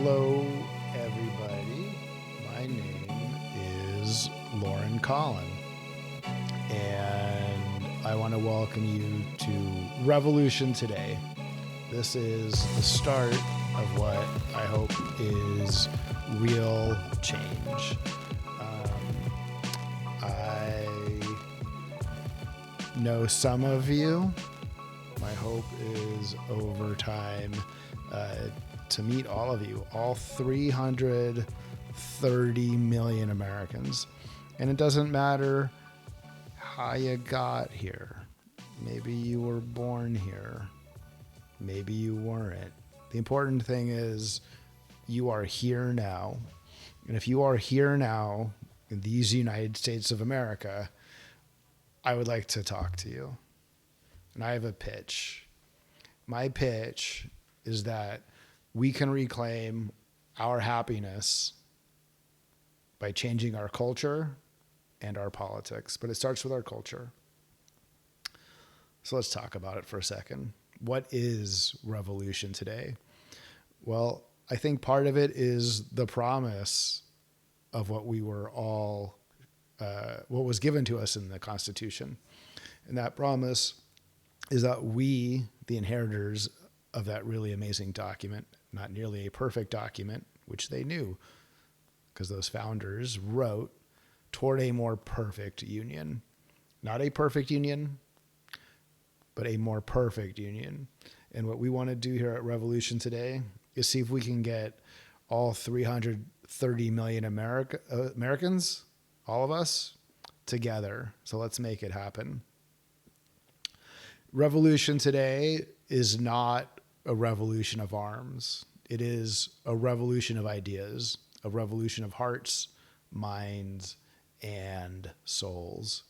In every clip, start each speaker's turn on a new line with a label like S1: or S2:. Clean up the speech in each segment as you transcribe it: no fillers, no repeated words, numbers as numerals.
S1: Hello, everybody. My name is Lauren Collin, and I want to welcome you to Revolution Today. This is the start of what I hope is real change. I know some of you. My hope is over time to meet all of you, all 330 million Americans. And it doesn't matter how you got here. Maybe you were born here. Maybe you weren't. The important thing is you are here now. And if you are here now in these United States of America, I would like to talk to you. And I have a pitch. My pitch is that we can reclaim our happiness by changing our culture and our politics. But it starts with our culture. So let's talk about it for a second. What is revolution today? Well, I think part of it is the promise of what we were all, what was given to us in the Constitution. And that promise is that we, the inheritors of that really amazing document, not nearly a perfect document, which they knew, because those founders wrote toward a more perfect union. Not a perfect union, but a more perfect union. And what we want to do here at Revolution Today is see if we can get all 330 million Americans, all of us, together. So let's make it happen. Revolution today is not a revolution of arms. It is a revolution of ideas, a revolution of hearts, minds, and souls.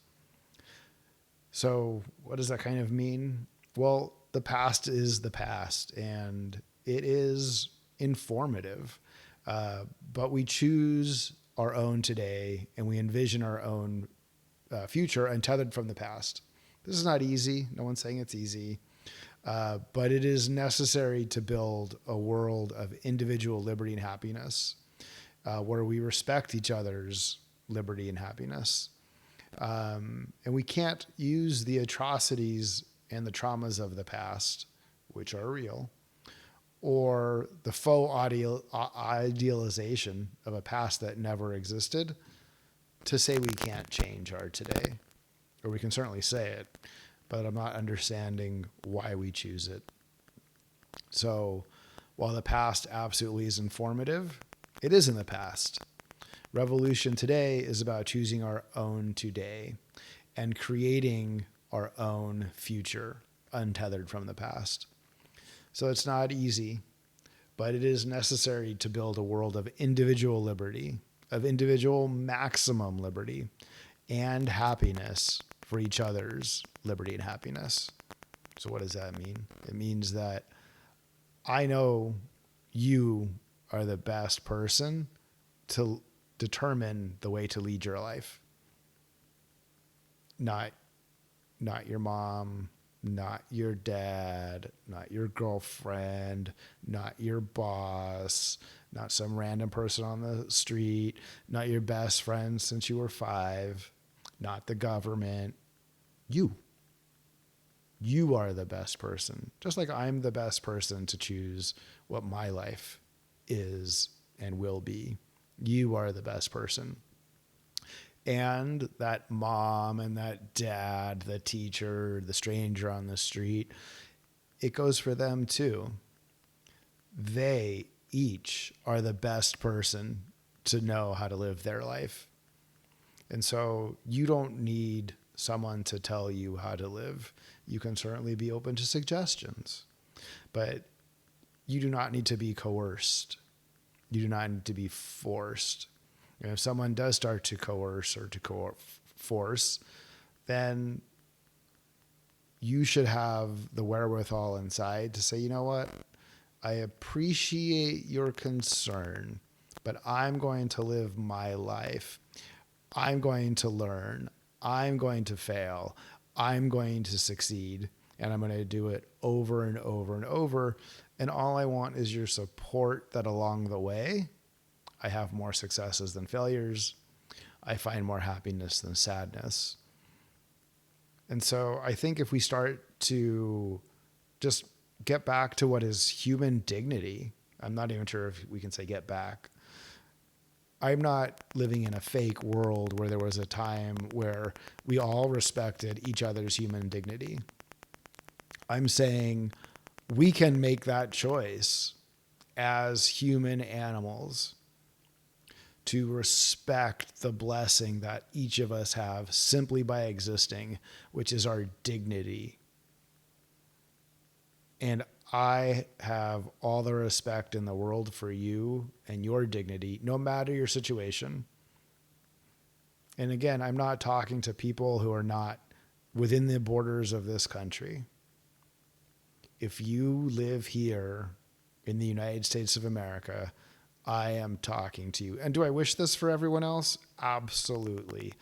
S1: So what does that kind of mean? Well, the past is the past, and it is informative. But we choose our own today, and we envision our own future untethered from the past. This is not easy. No one's saying it's easy. But it is necessary to build a world of individual liberty and happiness where we respect each other's liberty and happiness. And we can't use the atrocities and the traumas of the past, which are real, or the faux idealization of a past that never existed to say we can't change our today. Or we can certainly say it, but I'm not understanding why we choose it. So while the past absolutely is informative, it is in the past. Revolution today is about choosing our own today and creating our own future untethered from the past. So it's not easy, but it is necessary to build a world of individual liberty, of individual maximum liberty and happiness for each other's liberty and happiness. So what does that mean? It means that I know you are the best person to determine the way to lead your life. Not your mom, not your dad, not your girlfriend, not your boss, not some random person on the street, not your best friend since you were 5, not the government. You are the best person. Just like I'm the best person to choose what my life is and will be. You are the best person. And that mom and that dad, the teacher, the stranger on the street, it goes for them too. They each are the best person to know how to live their life. And so you don't need someone to tell you how to live. You can certainly be open to suggestions, but you do not need to be coerced. You do not need to be forced. And if someone does start to coerce or to force, then you should have the wherewithal inside to say, you know what? I appreciate your concern, but I'm going to live my life. I'm going to learn. I'm going to fail. I'm going to succeed. and I'm going to do it over and over and over. And all I want is your support that along the way, I have more successes than failures. I find more happiness than sadness. And so I think if we start to just get back to what is human dignity, I'm not even sure if we can say get back. I'm not living in a fake world where there was a time where we all respected each other's human dignity. I'm saying we can make that choice as human animals to respect the blessing that each of us have simply by existing, which is our dignity. And I have all the respect in the world for you and your dignity, no matter your situation. And again, I'm not talking to people who are not within the borders of this country. If you live here in the United States of America, I am talking to you. And do I wish this for everyone else? Absolutely.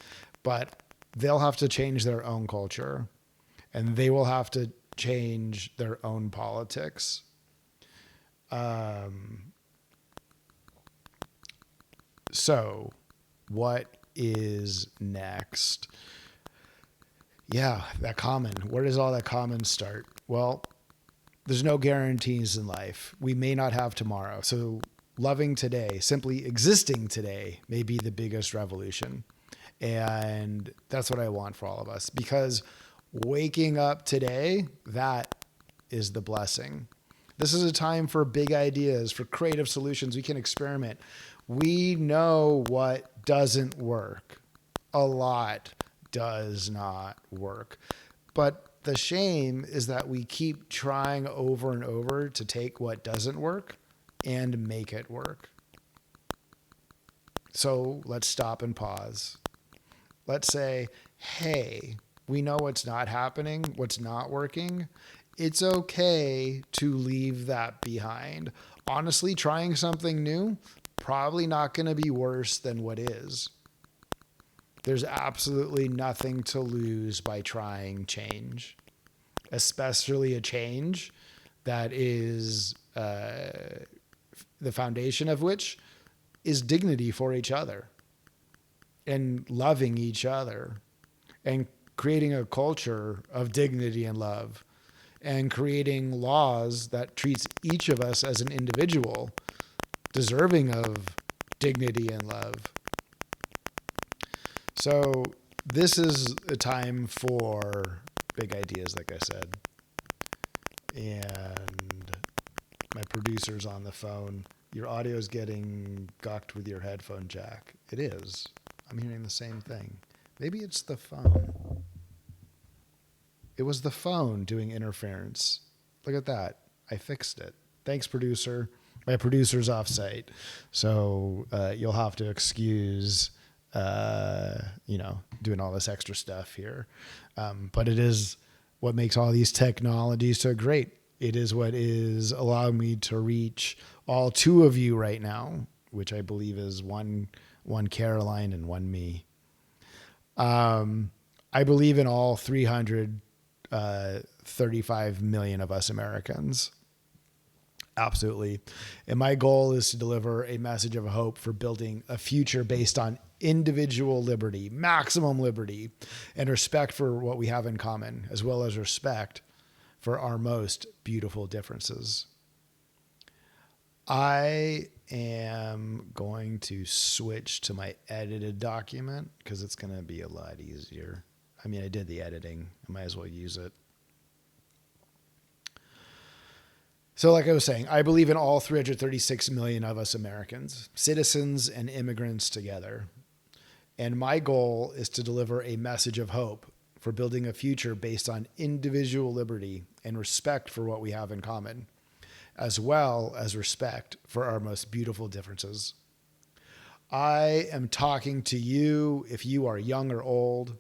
S1: But they'll have to change their own culture, and they will have to change their own politics. So what is next? Yeah, that common. Where does all that common start? Well, there's no guarantees in life. We may not have tomorrow. So loving today, simply existing today, may be the biggest revolution. And that's what I want for all of us, because waking up today, that is the blessing. This is a time for big ideas, for creative solutions. We can experiment. We know what doesn't work. A lot does not work. But the shame is that we keep trying over and over to take what doesn't work and make it work. So let's stop and pause. Let's say, hey, we know what's not happening, what's not working. It's okay to leave that behind. Honestly, trying something new, probably not going to be worse than what is. There's absolutely nothing to lose by trying change, especially a change that is the foundation of which is dignity for each other and loving each other and creating a culture of dignity and love and creating laws that treats each of us as an individual deserving of dignity and love. So this is a time for big ideas, like I said. And my producer's on the phone. Your audio's getting gawked with your headphone jack. It is. I'm hearing the same thing. Maybe it's the phone. It was the phone doing interference. Look at that. I fixed it. Thanks, producer. My producer's off site. So you'll have to excuse doing all this extra stuff here. But it is what makes all these technologies so great. It is what is allowing me to reach all two of you right now, which I believe is one Caroline and one me. I believe in all 335 million of us Americans. Absolutely. And my goal is to deliver a message of hope for building a future based on individual liberty, maximum liberty, and respect for what we have in common, as well as respect for our most beautiful differences. I am going to switch to my edited document because it's going to be a lot easier. I mean, I did the editing. I might as well use it. So like I was saying, I believe in all 336 million of us Americans, citizens and immigrants together. And my goal is to deliver a message of hope for building a future based on individual liberty and respect for what we have in common, as well as respect for our most beautiful differences. I am talking to you if you are young or old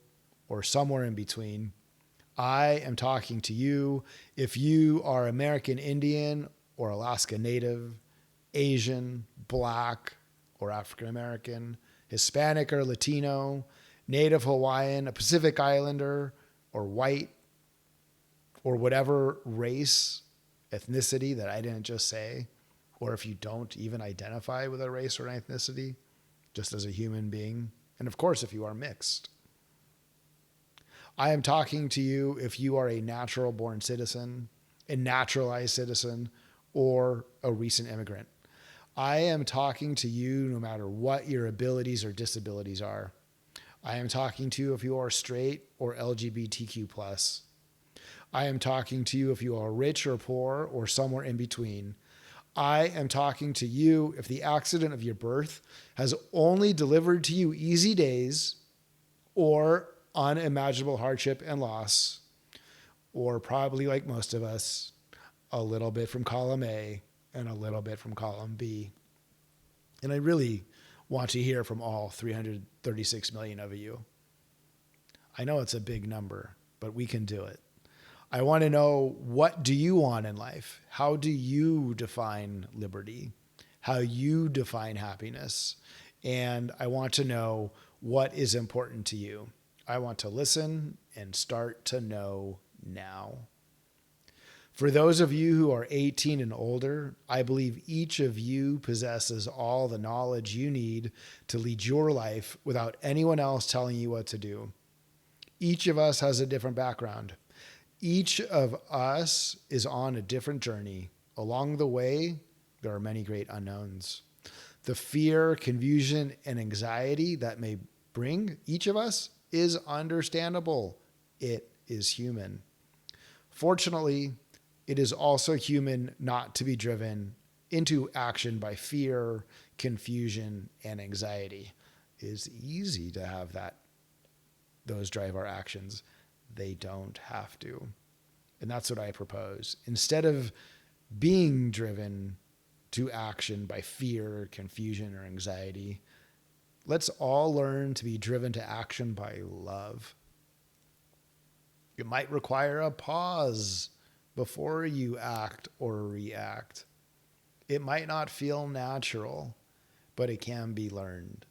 S1: or somewhere in between. I am talking to you if you are American Indian or Alaska Native, Asian, Black or African American, Hispanic or Latino, Native Hawaiian, a Pacific Islander, or white, or whatever race, ethnicity that I didn't just say, or if you don't even identify with a race or an ethnicity, just as a human being. And of course, if you are mixed. I am talking to you if you are a natural born citizen, a naturalized citizen, or a recent immigrant. I am talking to you no matter what your abilities or disabilities are. I am talking to you if you are straight or LGBTQ+. I am talking to you if you are rich or poor or somewhere in between. I am talking to you if the accident of your birth has only delivered to you easy days or unimaginable hardship and loss, or probably like most of us, a little bit from column A and a little bit from column B. And I really want to hear from all 336 million of you. I know it's a big number, but we can do it. I want to know, what do you want in life? How do you define liberty? How you define happiness? And I want to know what is important to you. I want to listen and start to know now. For those of you who are 18 and older, I believe each of you possesses all the knowledge you need to lead your life without anyone else telling you what to do. Each of us has a different background. Each of us is on a different journey. Along the way, there are many great unknowns. The fear, confusion, and anxiety that may bring each of us is understandable. It is human. Fortunately, it is also human not to be driven into action by fear, confusion, and anxiety. It is easy to have those drive our actions. They don't have to. And that's what I propose. Instead of being driven to action by fear, confusion, or anxiety, let's all learn to be driven to action by love. It might require a pause before you act or react. It might not feel natural, but it can be learned.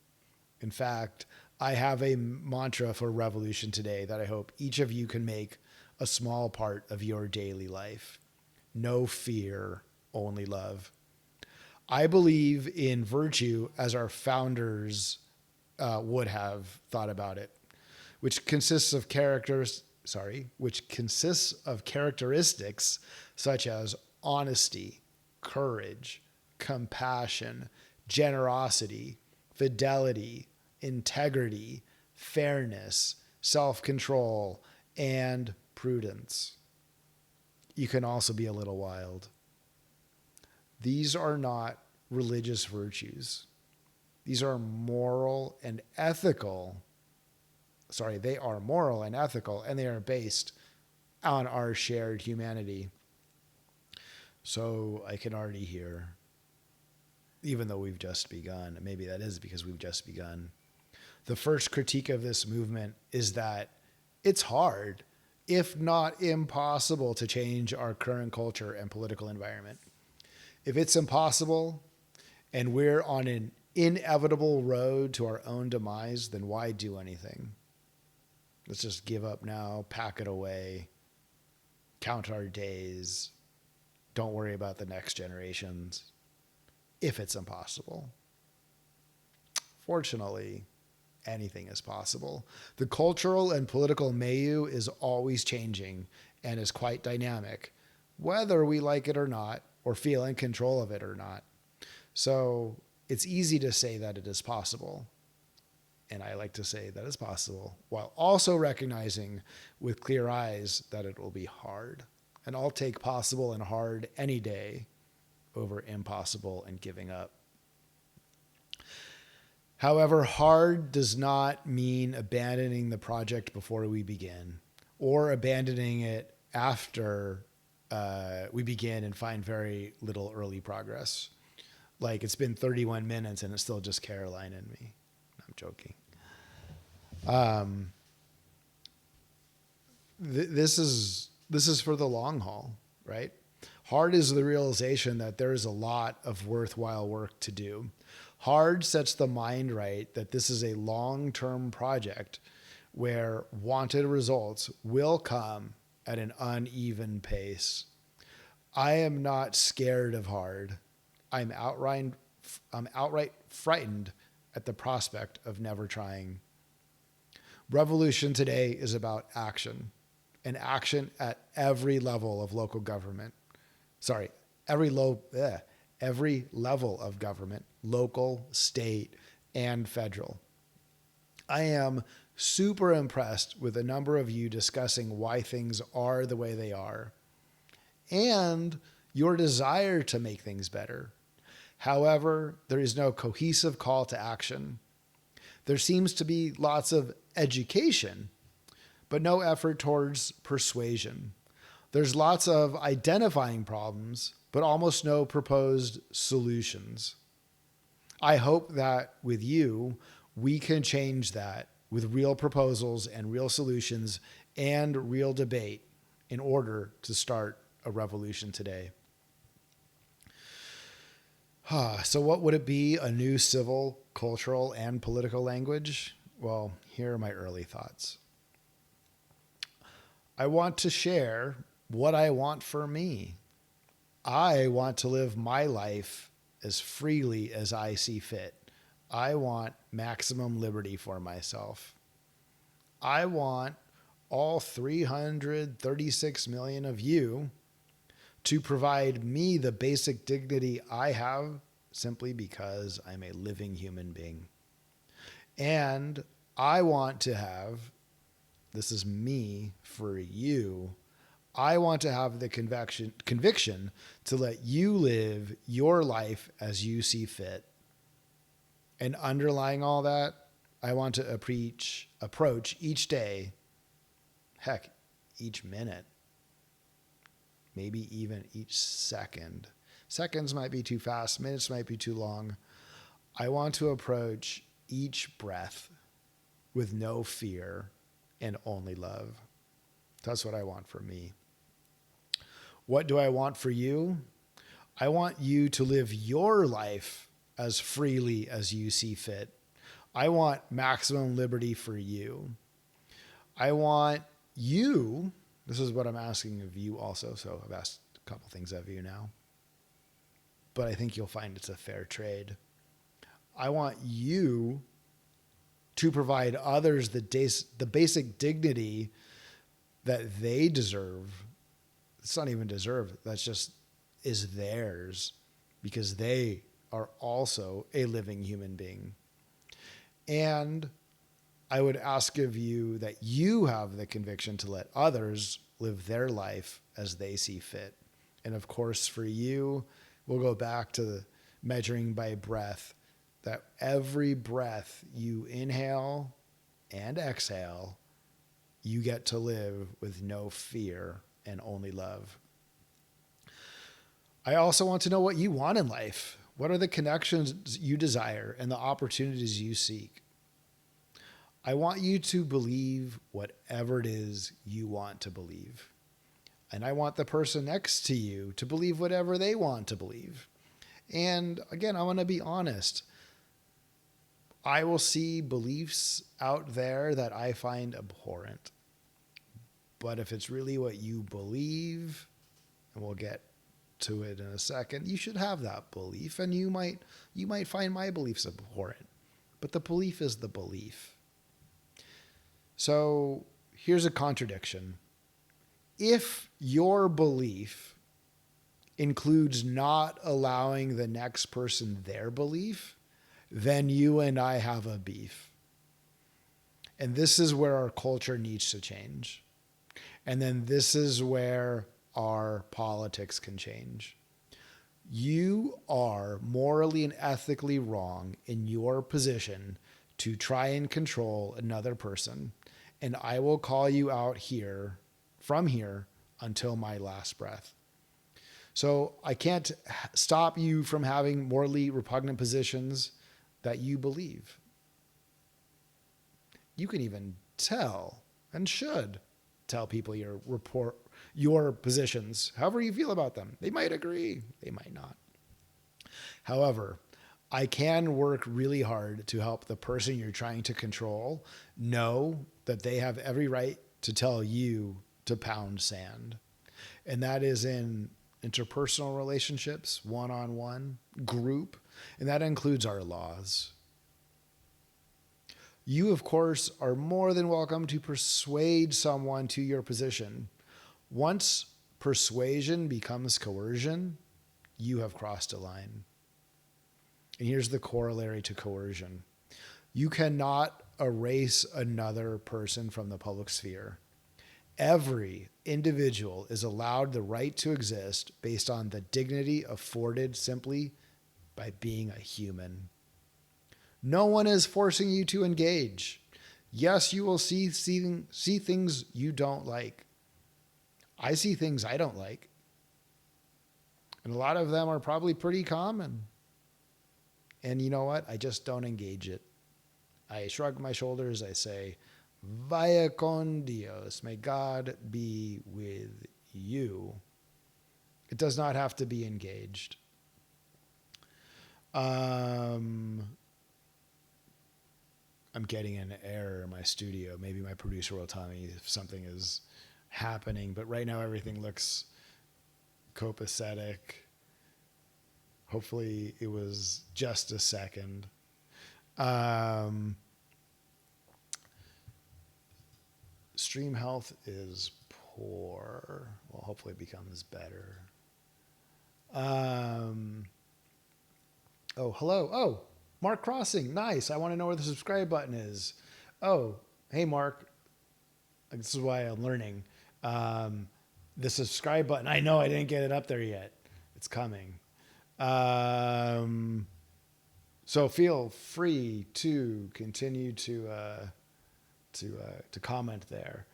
S1: In fact, I have a mantra for Revolution today that I hope each of you can make a small part of your daily life. No fear, only love. I believe in virtue as our founders would have thought about it, which consists of characteristics such as honesty, courage, compassion, generosity, fidelity, integrity, fairness, self-control, and prudence. You can also be a little wild. These are not religious virtues. These are moral and ethical. They are moral and ethical, and they are based on our shared humanity. So I can already hear, even though we've just begun, maybe that is because we've just begun. The first critique of this movement is that it's hard, if not impossible, to change our current culture and political environment. If it's impossible and we're on an inevitable road to our own demise, then why do anything? Let's just give up now, pack it away, count our days, don't worry about the next generations, if it's impossible. Fortunately, anything is possible. The cultural and political milieu is always changing and is quite dynamic, whether we like it or not, or feel in control of it or not. So it's easy to say that it is possible. And I like to say that it's possible, while also recognizing with clear eyes that it will be hard. And I'll take possible and hard any day over impossible and giving up. However, hard does not mean abandoning the project before we begin, or abandoning it after we begin and find very little early progress. Like, it's been 31 minutes and it's still just Caroline and me. I'm joking. This is for the long haul, right? Hard is the realization that there is a lot of worthwhile work to do. Hard sets the mind right that this is a long-term project where wanted results will come at an uneven pace. I am not scared of hard. I'm outright frightened at the prospect of never trying. Revolution today is about action, and action at every level of local government. Sorry, every level of government, local, state, and federal. I am super impressed with a number of you discussing why things are the way they are and your desire to make things better. However, there is no cohesive call to action. There seems to be lots of education, but no effort towards persuasion. There's lots of identifying problems, but almost no proposed solutions. I hope that with you, we can change that with real proposals and real solutions and real debate in order to start a revolution today. So what would it be? A new civil, cultural, and political language? Well, here are my early thoughts. I want to share what I want for me. I want to live my life as freely as I see fit. I want maximum liberty for myself. I want all 336 million of you to provide me the basic dignity I have simply because I'm a living human being. And I want to have, this is me for you, I want to have the conviction to let you live your life as you see fit. And underlying all that, I want to approach each day, heck, each minute, maybe even each second. Seconds might be too fast, minutes might be too long. I want to approach each breath with no fear and only love. That's what I want for me. What do I want for you? I want you to live your life as freely as you see fit. I want maximum liberty for you. I want you, this is what I'm asking of you also, so I've asked a couple things of you now, but I think you'll find it's a fair trade. I want you to provide others the basic dignity that they deserve. It's not even deserve, that's just is theirs because they are also a living human being. And I would ask of you that you have the conviction to let others live their life as they see fit. And of course, for you, we'll go back to the measuring by breath, that every breath you inhale and exhale, you get to live with no fear and only love. I also want to know what you want in life. What are the connections you desire and the opportunities you seek? I want you to believe whatever it is you want to believe. And I want the person next to you to believe whatever they want to believe. And again, I want to be honest. I will see beliefs out there that I find abhorrent. But if it's really what you believe, and we'll get to it in a second, you should have that belief. And you might find my beliefs abhorrent. But the belief is the belief. So here's a contradiction. If your belief includes not allowing the next person their belief, then you and I have a beef. And this is where our culture needs to change. And then this is where our politics can change. You are morally and ethically wrong in your position to try and control another person. And I will call you out here, from here, until my last breath. So I can't stop you from having morally repugnant positions that you believe. You can even tell and should tell people your positions, however you feel about them. They might agree, they might not. However, I can work really hard to help the person you're trying to control know that they have every right to tell you to pound sand. And that is in interpersonal relationships, one-on-one, group, and that includes our laws. You, of course, are more than welcome to persuade someone to your position. Once persuasion becomes coercion, you have crossed a line. And here's the corollary to coercion. You cannot erase another person from the public sphere. Every individual is allowed the right to exist based on the dignity afforded simply by being a human. No one is forcing you to engage. Yes, you will see things you don't like. I see things I don't like. And a lot of them are probably pretty common. And you know what? I just don't engage it. I shrug my shoulders. I say, Vaya con Dios. May God be with you. It does not have to be engaged. I'm getting an error in my studio. Maybe my producer will tell me if something is happening. But right now everything looks copacetic. Hopefully it was just a second. Stream health is poor. Well, hopefully it becomes better. Oh, hello. Oh, Mark Crossing. Nice. I want to know where the subscribe button is. Oh, hey, Mark. This is why I'm learning. The subscribe button. I know I didn't get it up there yet. It's coming. So feel free to continue to comment there.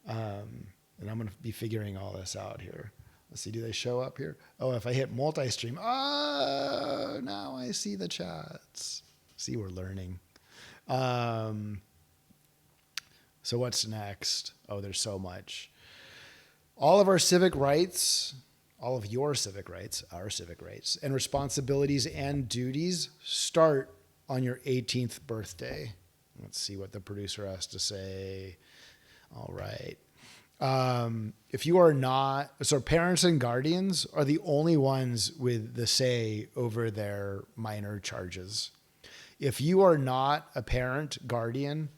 S1: And I'm going to be figuring all this out here. Let's see, do they show up here? Oh, if I hit multi-stream, oh, now I see the chats. See, we're learning. So what's next? Oh, there's so much. All of our civic rights, all of your civic rights, our civic rights, and responsibilities and duties start on your 18th birthday. Let's see what the producer has to say. All right. If you are not, so parents and guardians are the only ones with the say over their minor charges. If you are not a parent, guardian,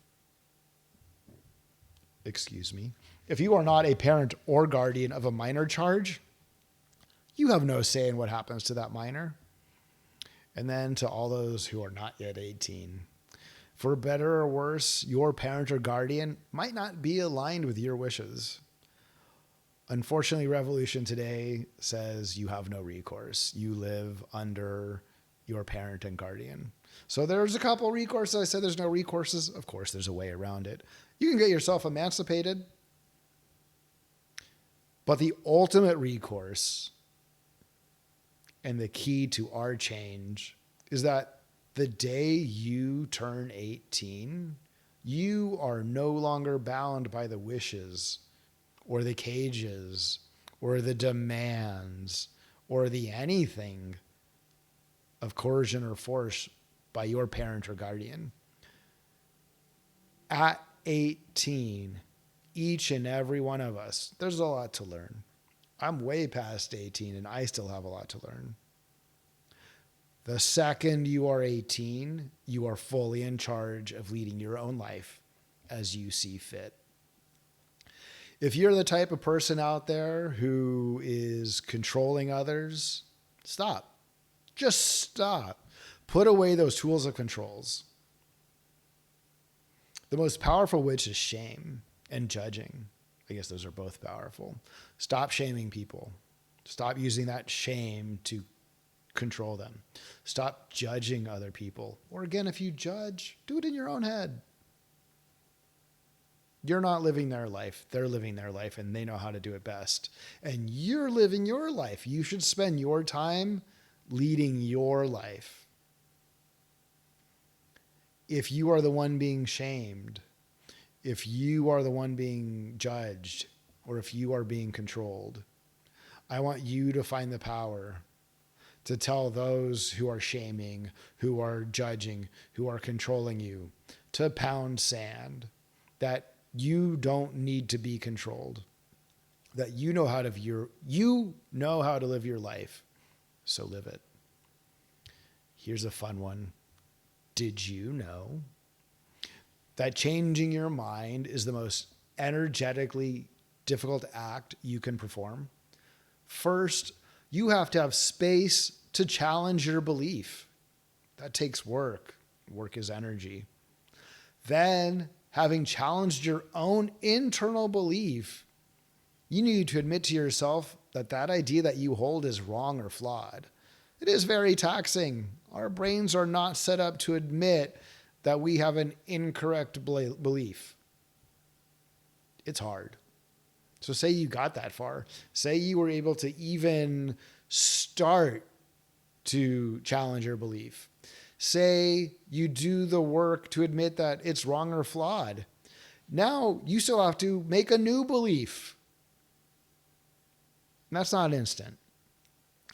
S1: if you are not a parent or guardian of a minor charge, you have no say in what happens to that minor. And then to all those who are not yet 18, for better or worse, your parent or guardian might not be aligned with your wishes. Unfortunately, Revolution today says you have no recourse. You live under your parent and guardian. So there's a couple recourses. I said there's no recourses. Of course, there's a way around it. You can get yourself emancipated. But the ultimate recourse and the key to our change is that the day you turn 18, you are no longer bound by the wishes or the cages or the demands or the anything of coercion or force by your parent or guardian. At 18, each and every one of us, there's a lot to learn. I'm way past 18 and I still have a lot to learn. The second you are 18, you are fully in charge of leading your own life as you see fit. If you're the type of person out there who is controlling others, stop. Just stop. Put away those tools of controls. The most powerful which is shame and judging. I guess those are both powerful. Stop shaming people. Stop using that shame to control them. Stop judging other people. Or again, if you judge, do it in your own head. You're not living their life. They're living their life and they know how to do it best. And you're living your life. You should spend your time leading your life. If you are the one being shamed, if you are the one being judged, or if you are being controlled, I want you to find the power to tell those who are shaming, who are judging, who are controlling you, to pound sand, that you don't need to be controlled. that you know how to live your life, so live it. Here's a fun one. Did you know that changing your mind is the most energetically difficult act you can perform? First, you have to have space to challenge your belief. That takes work. Work is energy. Then, having challenged your own internal belief, you need to admit to yourself that that idea that you hold is wrong or flawed. It is very taxing. Our brains are not set up to admit that we have an incorrect belief. It's hard. So say you got that far. Say you were able to even start to challenge your belief. Say you do the work to admit that it's wrong or flawed. Now you still have to make a new belief. And that's not instant.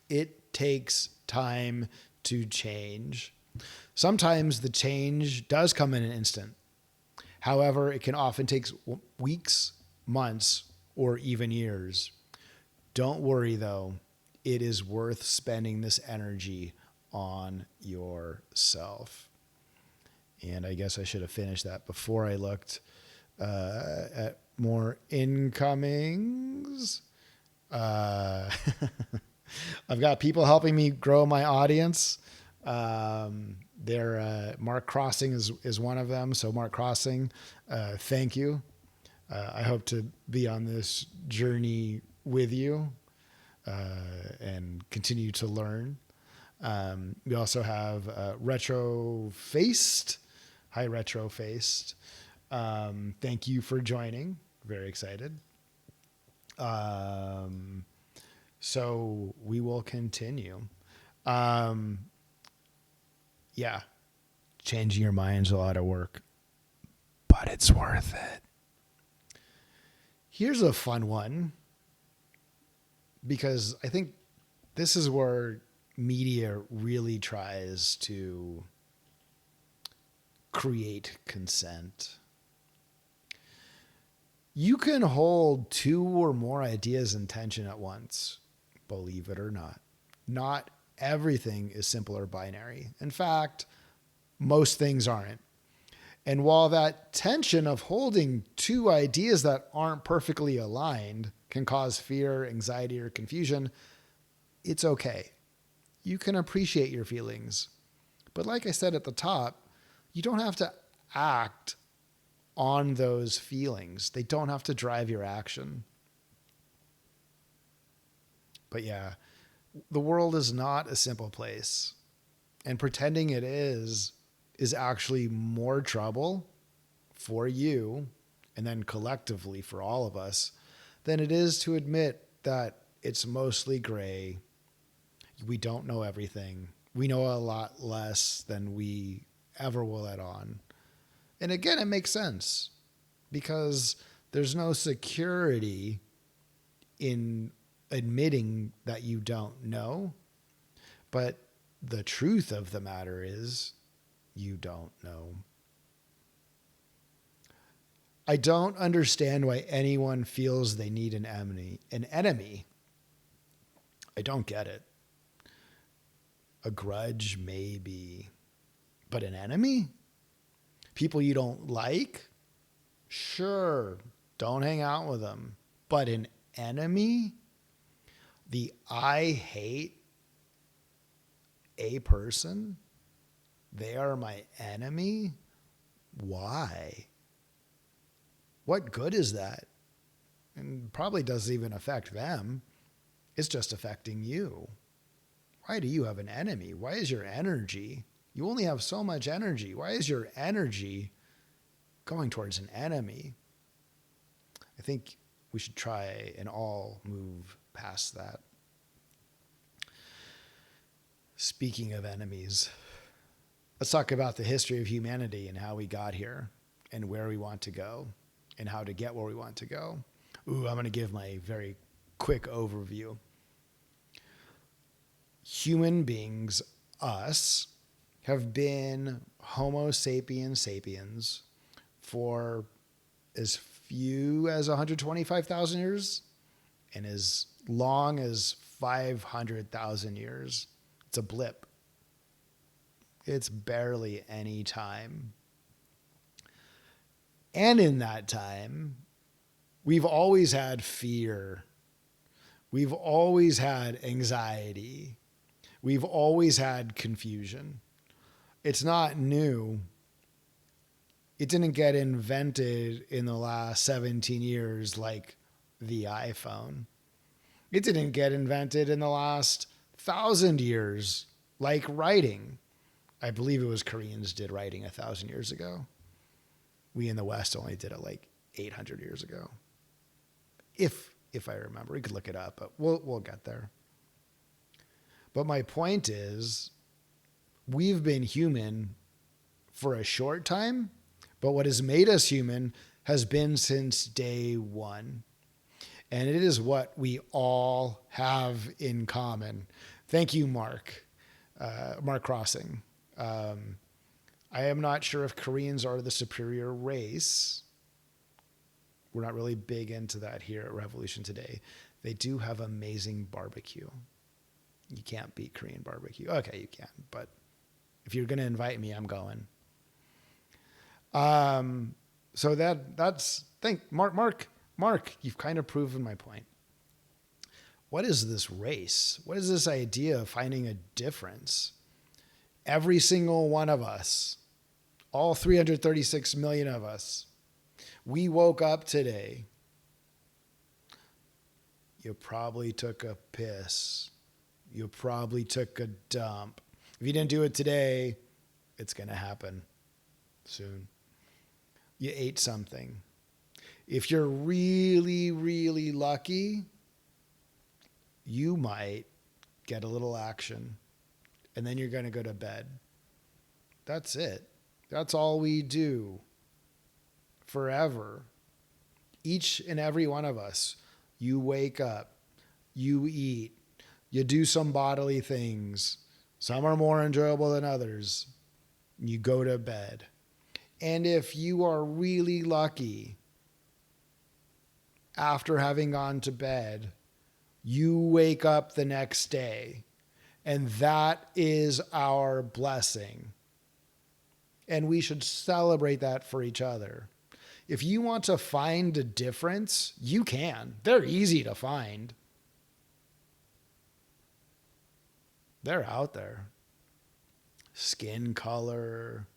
S1: It takes time to change. Sometimes the change does come in an instant. However, it can often take weeks, months, or even years. Don't worry though. It is worth spending this energy on yourself. And I guess I should have finished that before I looked at more incomings. I've got people helping me grow my audience. Mark Crossing is one of them. So Mark Crossing, thank you. I hope to be on this journey with you and continue to learn. We also have Retro Faced. Hi, Retro Faced. Thank you for joining. Very excited. So we will continue. Yeah, changing your mind's a lot of work, but it's worth it. Here's a fun one, because I think this is where media really tries to create consent. You can hold two or more ideas in tension at once, believe it or not. Not everything is simple or binary. In fact, most things aren't. And while that tension of holding two ideas that aren't perfectly aligned can cause fear, anxiety, or confusion, it's okay. You can appreciate your feelings. But like I said at the top, you don't have to act on those feelings. They don't have to drive your action. But yeah, the world is not a simple place. And pretending it is actually more trouble for you, and then collectively for all of us, than it is to admit that it's mostly gray. We don't know everything. We know a lot less than we ever will let on. And again, it makes sense, because there's no security in admitting that you don't know. But the truth of the matter is, you don't know. I don't understand why anyone feels they need an enemy. I don't get it. A grudge, maybe. But an enemy? People you don't like? Sure, don't hang out with them. But an enemy? I hate a person? They are my enemy? Why? What good is that? And probably doesn't even affect them. It's just affecting you. Why do you have an enemy? Why is your energy? You only have so much energy. Why is your energy going towards an enemy? I think we should try and all move past that. Speaking of enemies, let's talk about the history of humanity and how we got here and where we want to go and how to get where we want to go. I'm going to give my very quick overview. Human beings, us, have been Homo sapiens sapiens for as few as 125,000 years. And as long as 500,000 years, it's a blip. It's barely any time. And in that time, we've always had fear. We've always had anxiety. We've always had confusion. It's not new. It didn't get invented in the last 17 years like the iPhone. It didn't get invented in the last 1,000 years like writing. I believe it was Koreans did writing 1,000 years ago. We in the West only did it like 800 years ago. If I remember, we could look it up, but we'll get there. But my point is, we've been human for a short time, but what has made us human has been since day one. And it is what we all have in common. Thank you, Mark. Mark Crossing. I am not sure if Koreans are the superior race. We're not really big into that here at Revolution Today. They do have amazing barbecue. You can't beat Korean barbecue. Okay, you can, but if you're going to invite me, I'm going. So that's Mark, you've kind of proven my point. What is this race? What is this idea of finding a difference? Every single one of us, all 336 million of us, we woke up today. You probably took a piss. You probably took a dump. If you didn't do it today, it's going to happen soon. You ate something. If you're really, really lucky, you might get a little action, and then you're going to go to bed. That's it. That's all we do forever. Each and every one of us, you wake up, you eat, you do some bodily things. Some are more enjoyable than others. You go to bed. And if you are really lucky, after having gone to bed, you wake up the next day. And that is our blessing. And we should celebrate that for each other. If you want to find a difference, you can. They're easy to find. They're out there. Skin color,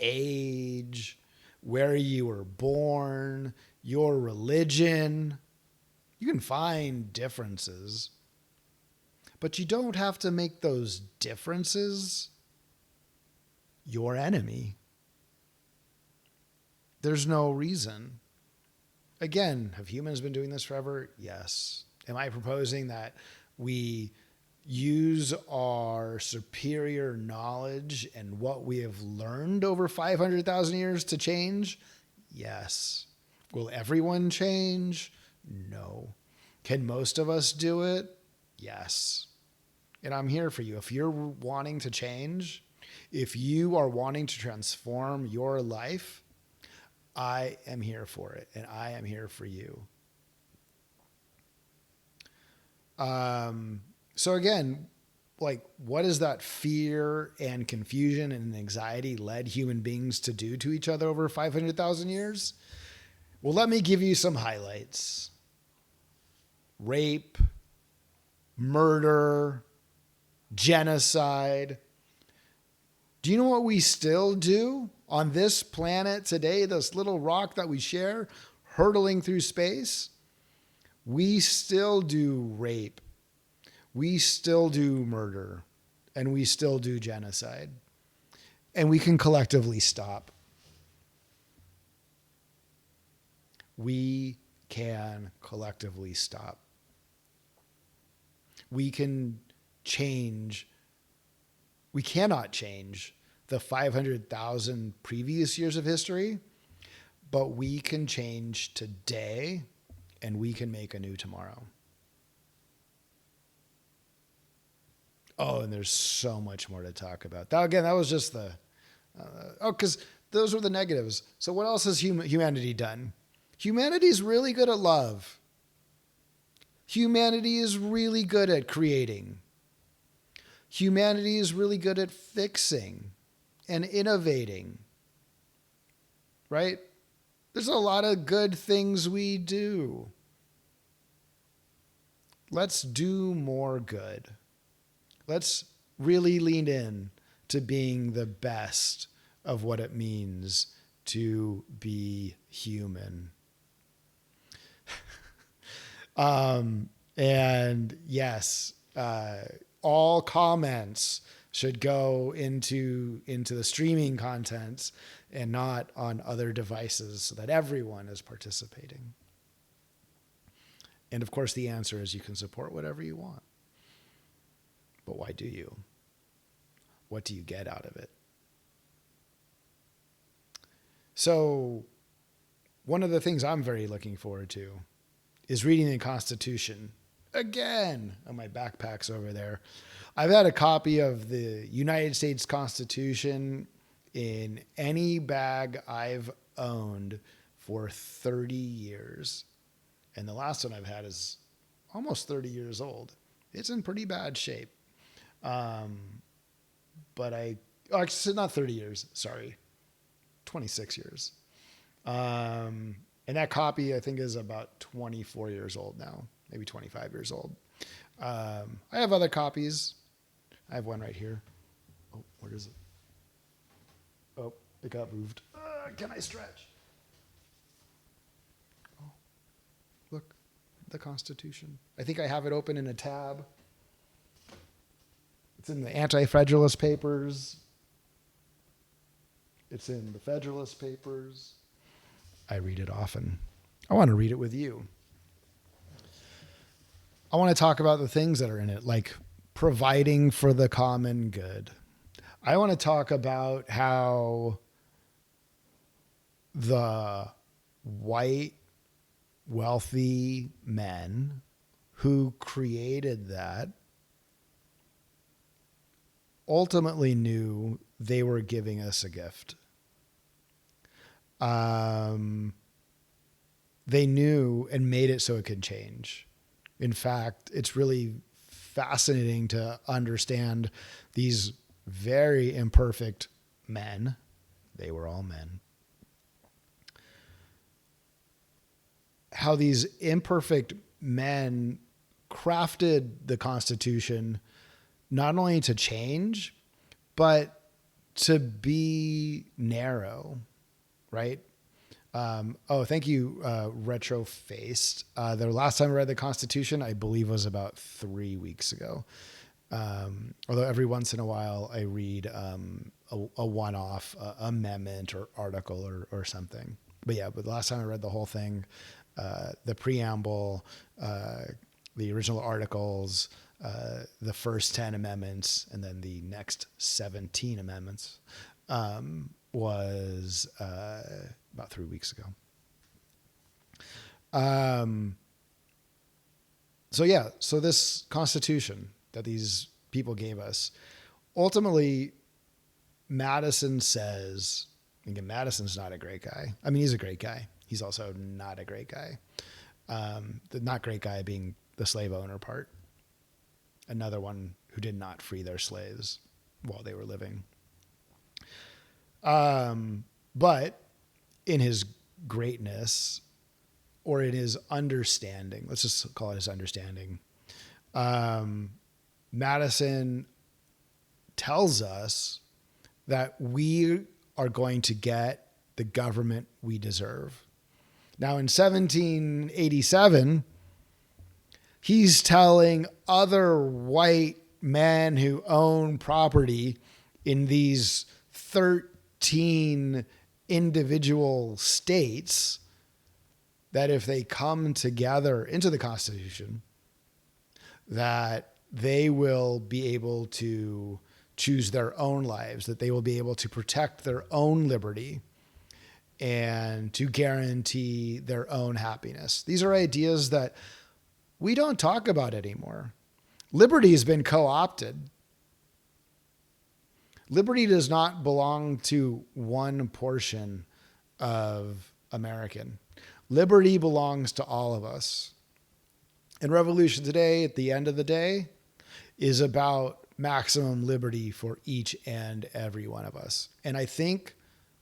S1: age, where you were born, your religion. You can find differences. But you don't have to make those differences your enemy. There's no reason. Again, have humans been doing this forever? Yes. Am I proposing that we use our superior knowledge and what we have learned over 500,000 years to change? Yes. Will everyone change? No. Can most of us do it? Yes. And I'm here for you. If you're wanting to change, if you are wanting to transform your life, I am here for it, and I am here for you. So again, like, what is that fear and confusion and anxiety led human beings to do to each other over 500,000 years? Well, let me give you some highlights. Rape, murder, genocide. Do you know what we still do on this planet today, this little rock that we share, hurtling through space? We still do rape. We still do murder. And we still do genocide. And we can collectively stop. We can collectively stop. We can change. We cannot change the 500,000 previous years of history, but we can change today, and we can make a new tomorrow. Oh, and there's so much more to talk about. That, again, that was just the, because those were the negatives. So what else has humanity done? Humanity's really good at love. Humanity is really good at creating. Humanity is really good at fixing and innovating, right? There's a lot of good things we do. Let's do more good. Let's really lean in to being the best of what it means to be human. And yes, all comments should go into the streaming content and not on other devices so that everyone is participating. And of course, the answer is you can support whatever you want. But why do you? What do you get out of it? So one of the things I'm very looking forward to is reading the Constitution again. Oh, my backpack's over there. I've had a copy of the United States Constitution in any bag I've owned for 30 years. And the last one I've had is almost 30 years old. It's in pretty bad shape. But actually not 30 years, sorry, 26 years. And that copy, I think, is about 24 years old now, maybe 25 years old. I have other copies. I have one right here. Oh, where is it? Oh, it got moved. Can I stretch? Oh, look, the Constitution. I think I have it open in a tab. It's in the Anti-Federalist Papers. It's in the Federalist Papers. I read it often. I want to read it with you. I want to talk about the things that are in it, like providing for the common good. I want to talk about how the white, wealthy men who created that ultimately knew they were giving us a gift. They knew and made it so it could change. In fact, it's really fascinating to understand these very imperfect men. They were all men. How these imperfect men crafted the Constitution not only to change, but to be narrow, right? Thank you, Retro Faced. The last time I read the Constitution, I believe, was about 3 weeks ago. Although every once in a while I read a one-off amendment or article or something. But the last time I read the whole thing, the preamble, the original articles, the first 10 amendments, and then the next 17 amendments, was about 3 weeks ago. So this Constitution that these people gave us, ultimately, Madison says, again, Madison's not a great guy. I mean, he's a great guy. He's also not a great guy. The not great guy being the slave owner part. Another one who did not free their slaves while they were living. But in his greatness, or in his understanding, let's just call it his understanding, Madison tells us that we are going to get the government we deserve. Now, in 1787, he's telling other white men who own property in these 13 individual states that if they come together into the Constitution, that they will be able to choose their own lives, that they will be able to protect their own liberty and to guarantee their own happiness. These are ideas that we don't talk about anymore. Liberty has been co-opted. Liberty does not belong to one portion of American. Liberty belongs to all of us. And revolution today, at the end of the day, is about maximum liberty for each and every one of us. And I think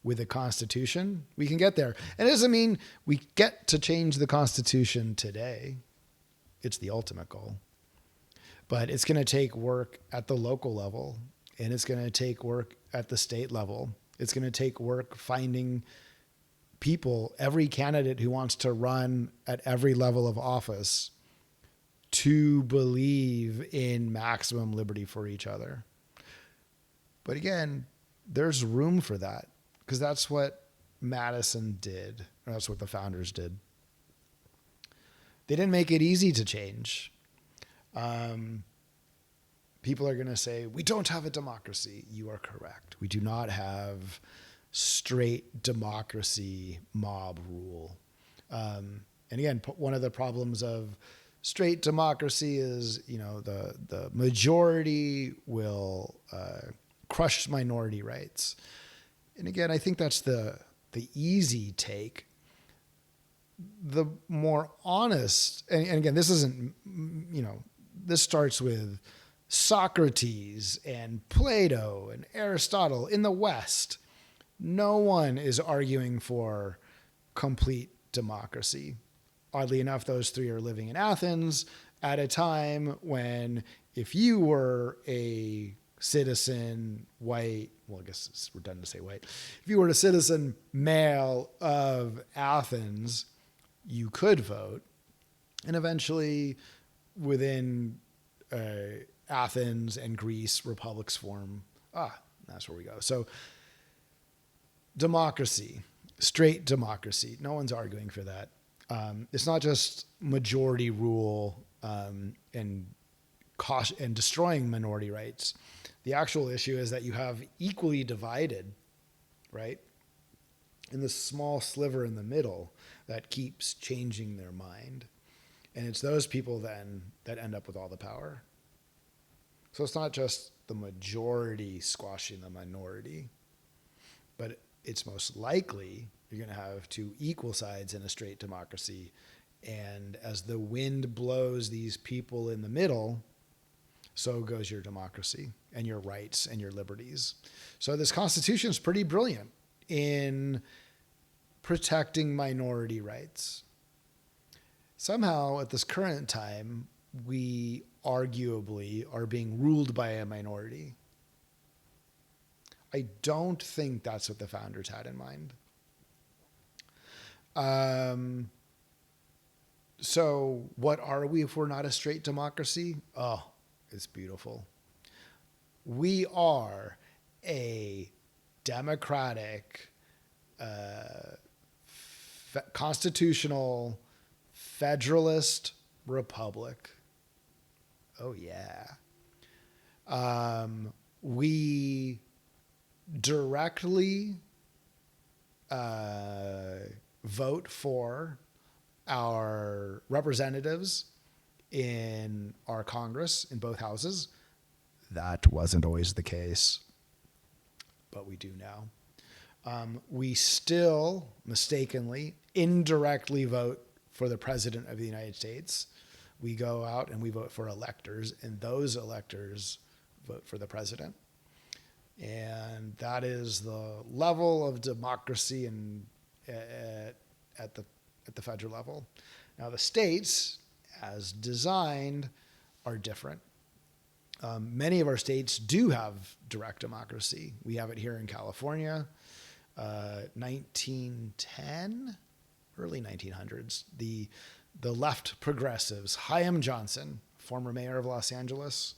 S1: with the Constitution, we can get there. And it doesn't mean we get to change the Constitution today. It's the ultimate goal. But it's going to take work at the local level, and it's going to take work at the state level. It's going to take work finding people, every candidate who wants to run at every level of office, to believe in maximum liberty for each other. But again, there's room for that, because that's what Madison did, or that's what the founders did. They didn't make it easy to change. People are going to say, we don't have a democracy. You are correct. We do not have straight democracy, mob rule. And again, one of the problems of straight democracy is, the majority will crush minority rights. And again, I think that's the easy take. The more honest, and again, this isn't, this starts with Socrates and Plato and Aristotle in the West. No one is arguing for complete democracy. Oddly enough, those three are living in Athens at a time when, if you were a citizen, white, well, I guess it's redundant to say white, if you were a citizen male of Athens, you could vote. And eventually, within Athens and Greece, republics form. That's where we go. So democracy, straight democracy. No one's arguing for that. It's not just majority rule and destroying minority rights. The actual issue is that you have equally divided, right? And this small sliver in the middle that keeps changing their mind. And it's those people then that end up with all the power. So it's not just the majority squashing the minority, but it's most likely you're going to have two equal sides in a straight democracy. And as the wind blows these people in the middle, so goes your democracy and your rights and your liberties. So this Constitution is pretty brilliant in protecting minority rights. Somehow, at this current time, we arguably are being ruled by a minority. I don't think that's what the founders had in mind. So what are we if we're not a straight democracy? Oh, it's beautiful. We are a democratic, constitutional, federalist republic. Oh, yeah. We directly vote for our representatives in our Congress in both houses. That wasn't always the case, but we do now. We still mistakenly, indirectly vote for the President of the United States. We go out and we vote for electors, and those electors vote for the president. And that is the level of democracy at the federal level. Now, the states, as designed, are different. Many of our states do have direct democracy. We have it here in California. 1910, early 1900s, the left progressives, Chaim Johnson, former mayor of Los Angeles,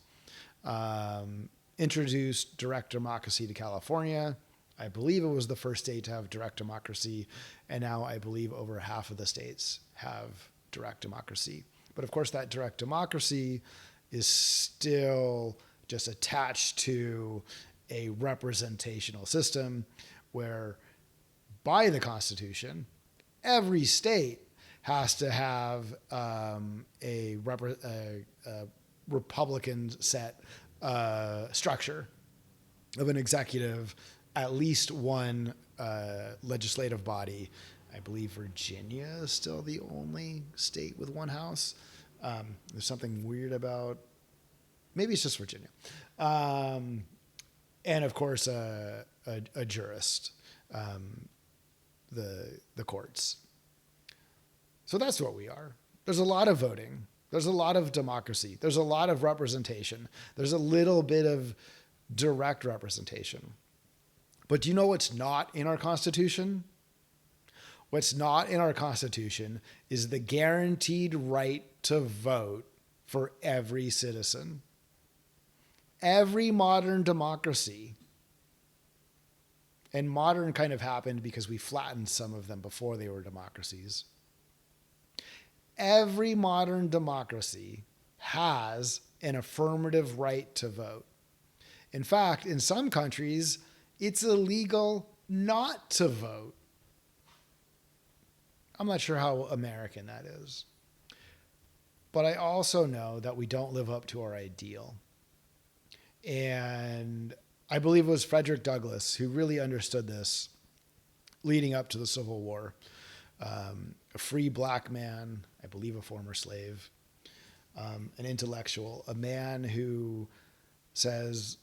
S1: introduced direct democracy to California. I believe it was the first state to have direct democracy, and now I believe over half of the states have direct democracy. But of course, that direct democracy is still just attached to a representational system where, by the Constitution, every state has to have a Republican set structure of an executive, at least one legislative body. I believe Virginia is still the only state with one house. There's something weird about, maybe it's just Virginia. And of course, a jurist, the courts. So that's what we are. There's a lot of voting. There's a lot of democracy. There's a lot of representation. There's a little bit of direct representation. But do you know what's not in our Constitution? What's not in our Constitution is the guaranteed right to vote for every citizen. Every modern democracy, and modern kind of happened because we flattened some of them before they were democracies. Every modern democracy has an affirmative right to vote. In fact, in some countries, it's illegal not to vote. I'm not sure how American that is. But I also know that we don't live up to our ideal. And I believe it was Frederick Douglass who really understood this leading up to the Civil War. A free black man, I believe a former slave, an intellectual, a man who says,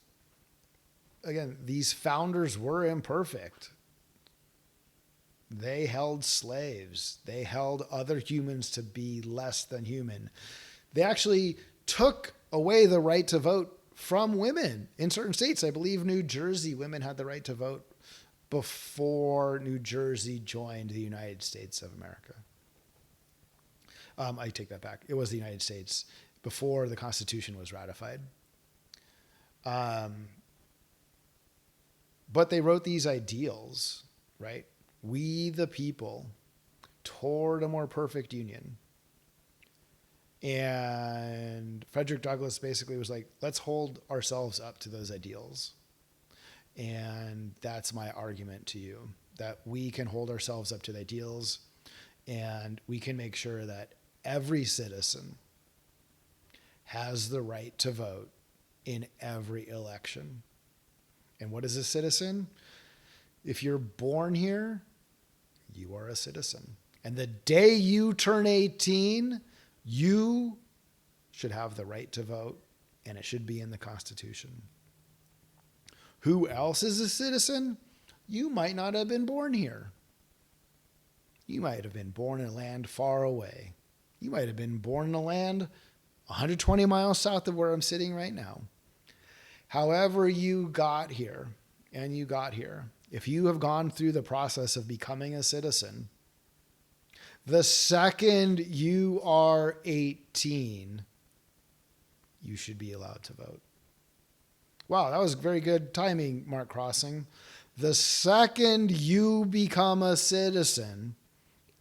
S1: again, these founders were imperfect. They held slaves. They held other humans to be less than human. They actually took away the right to vote from women in certain states. I believe New Jersey, women had the right to vote before New Jersey joined the United States of America. I take that back. It was the United States before the Constitution was ratified. But they wrote these ideals, right? We the people toward a more perfect union. And Frederick Douglass basically was like, let's hold ourselves up to those ideals. And that's my argument to you, that we can hold ourselves up to the ideals and we can make sure that every citizen has the right to vote in every election. And what is a citizen? If you're born here, you are a citizen. And the day you turn 18, you should have the right to vote, and it should be in the Constitution. Who else is a citizen? You might not have been born here. You might have been born in a land far away. You might have been born in a land 120 miles south of where I'm sitting right now. However you got here, and you got here, if you have gone through the process of becoming a citizen, the second you are 18, you should be allowed to vote. Wow, that was very good timing, Mark Crossing. The second you become a citizen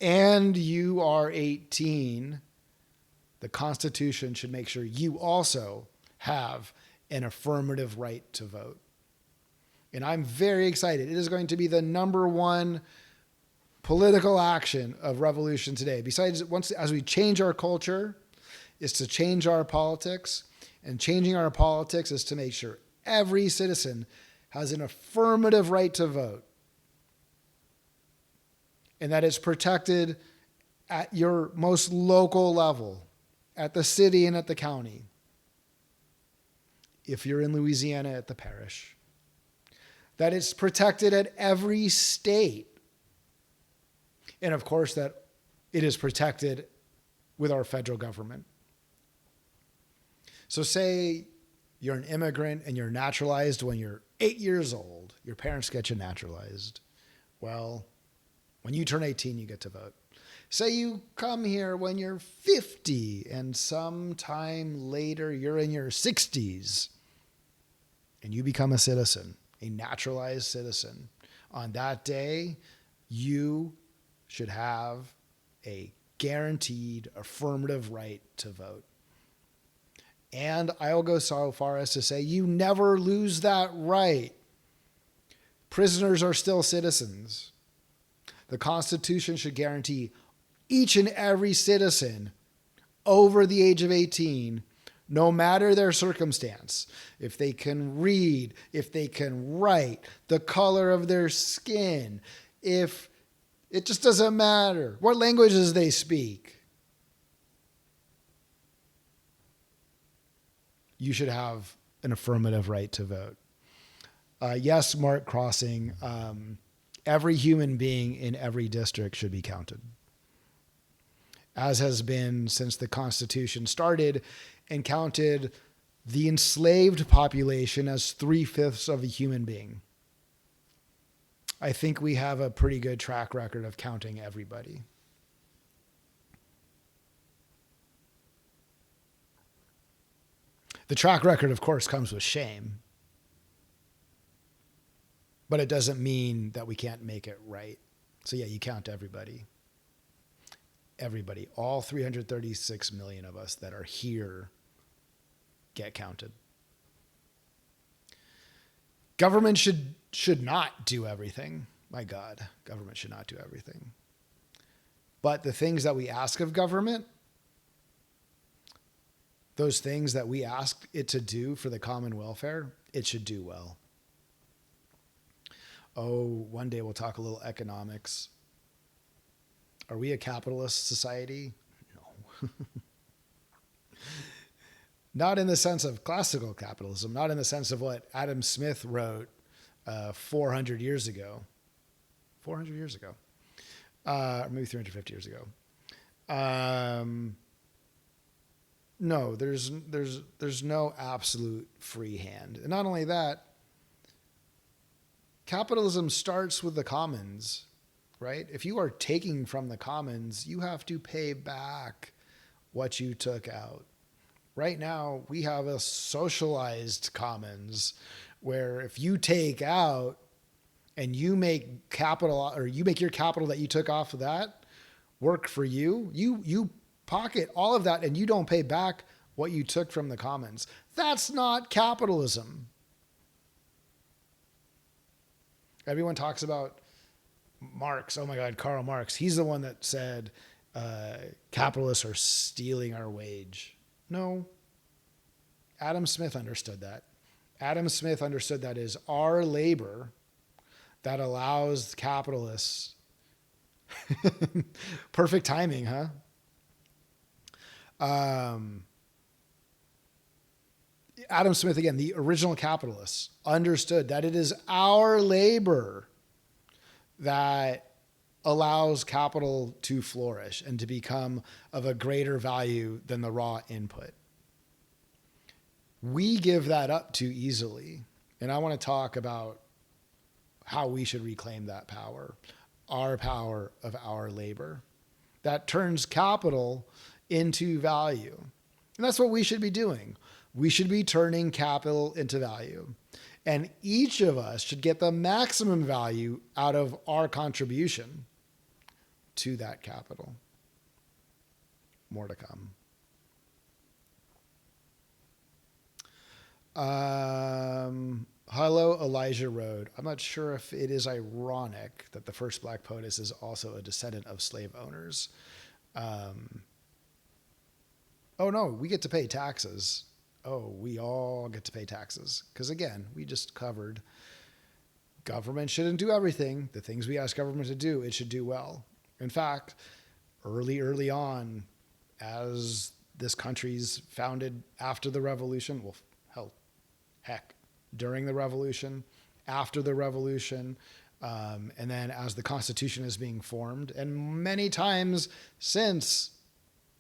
S1: and you are 18, the Constitution should make sure you also have an affirmative right to vote. And I'm very excited. It is going to be the number one political action of revolution today. Besides, as we change our culture, is to change our politics. And changing our politics is to make sure every citizen has an affirmative right to vote. And that it's protected at your most local level, at the city and at the county. If you're in Louisiana, at the parish. That it's protected at every state. And of course, that it is protected with our federal government. So say you're an immigrant and you're naturalized when you're 8 years old. Your parents get you naturalized. Well, when you turn 18, you get to vote. Say you come here when you're 50 and sometime later you're in your 60s and you become a citizen, a naturalized citizen. On that day, you should have a guaranteed affirmative right to vote. And I'll go so far as to say you never lose that right. Prisoners are still citizens. The Constitution should guarantee each and every citizen over the age of 18, no matter their circumstance, if they can read, if they can write, the color of their skin, if it just doesn't matter what languages they speak. you should have an affirmative right to vote. Yes, Mark Crossing. Every human being in every district should be counted, as has been since the Constitution started and counted the enslaved population as 3/5 of a human being. I think we have a pretty good track record of counting everybody. The track record, of course, comes with shame, but it doesn't mean that we can't make it right. So yeah, you count everybody. Everybody, all 336 million of us that are here get counted. Government should not do everything. My God, government should not do everything. But the things that we ask of government, those things that we ask it to do for the common welfare, it should do well. Oh, one day we'll talk a little economics. Are we a capitalist society? No. Not in the sense of classical capitalism, not in the sense of what Adam Smith wrote 400 years ago. 400 years ago. Or maybe 350 years ago. No, there's no absolute free hand. And not only that, capitalism starts with the commons, right? If you are taking from the commons, you have to pay back what you took out. Right now, we have a socialized commons where if you take out and you make capital, or you make your capital that you took off of that work for you, you pocket all of that and you don't pay back what you took from the commons. That's not capitalism. Everyone talks about Marx. Oh my God, Karl Marx. He's the one that said capitalists are stealing our wage. No. Adam Smith understood that. Adam Smith understood that is our labor that allows capitalists. Perfect timing, huh? Adam Smith, again, the original capitalists, understood that it is our labor that allows capital to flourish and to become of a greater value than the raw input. We give that up too easily. And I want to talk about how we should reclaim that power, our power of our labor that turns capital into value. And that's what we should be doing. We should be turning capital into value. And each of us should get the maximum value out of our contribution to that capital. More to come. Hello, Elijah Road. I'm not sure if it is ironic that the first Black poetess is also a descendant of slave owners. Oh no, we get to pay taxes. Oh, we all get to pay taxes. Because again, we just covered government shouldn't do everything. The things we ask government to do, it should do well. In fact, early on, as this country's founded after the revolution, well, heck, during the revolution, after the revolution, and then as the Constitution is being formed, and many times since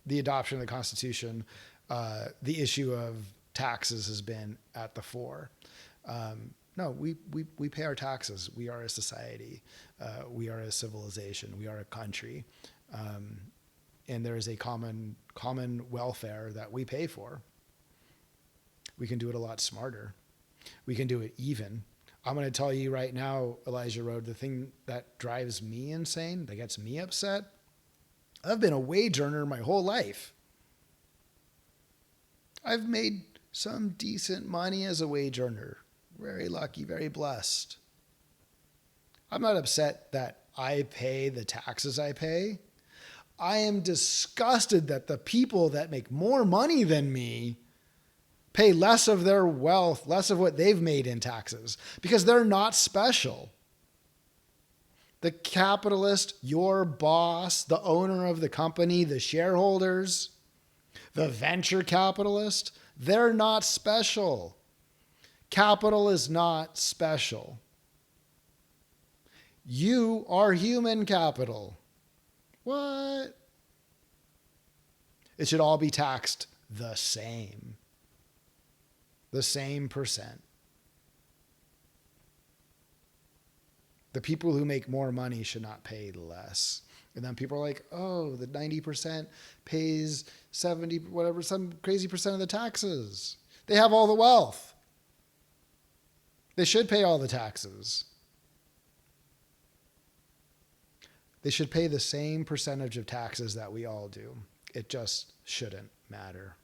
S1: the adoption of the Constitution, the issue of taxes has been at the fore. No, we pay our taxes. We are a society. We are a civilization. We are a country. And there is a common welfare that we pay for. We can do it a lot smarter. We can do it even. I'm going to tell you right now, Elijah Road, the thing that drives me insane, that gets me upset, I've been a wage earner my whole life. I've made some decent money as a wage earner. Very lucky, very blessed. I'm not upset that I pay the taxes I pay. I am disgusted that the people that make more money than me pay less of their wealth, less of what they've made in taxes, because they're not special. The capitalist, your boss, the owner of the company, the shareholders, the venture capitalist, They're not special. Capital is not special. You are human capital. What? It should all be taxed the same. The same percent. The people who make more money should not pay less. And then people are like, oh, the 90% pays 70, whatever, some crazy percent of the taxes. They have all the wealth. They should pay all the taxes. They should pay the same percentage of taxes that we all do. It just shouldn't matter.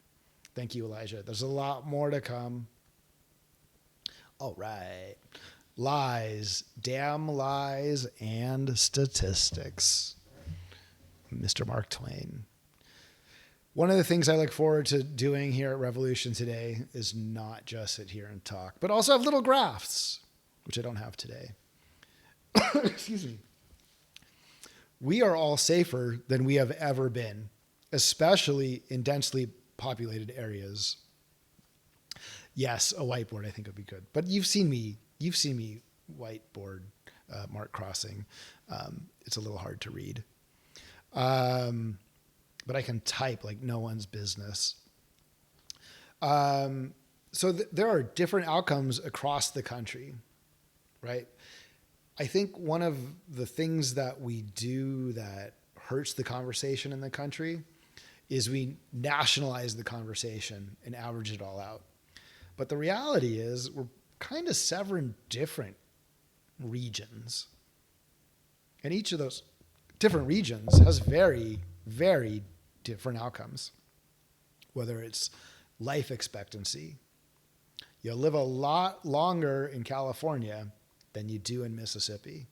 S1: Thank you, Elijah. There's a lot more to come. All right. Lies, damn lies, and statistics. Mr. Mark Twain. One of the things I look forward to doing here at Revolution today is not just sit here and talk, but also have little graphs, which I don't have today. Excuse me. We are all safer than we have ever been, especially in densely populated areas. Yes, a whiteboard I think would be good. But you've seen me whiteboard mark crossing. It's a little hard to read. But I can type like no one's business. So there are different outcomes across the country, right? I think one of the things that we do that hurts the conversation in the country is we nationalize the conversation and average it all out. But the reality is we're kind of severing different regions. And each of those different regions has very, very different outcomes. Whether it's life expectancy. You'll live a lot longer in California than you do in Mississippi.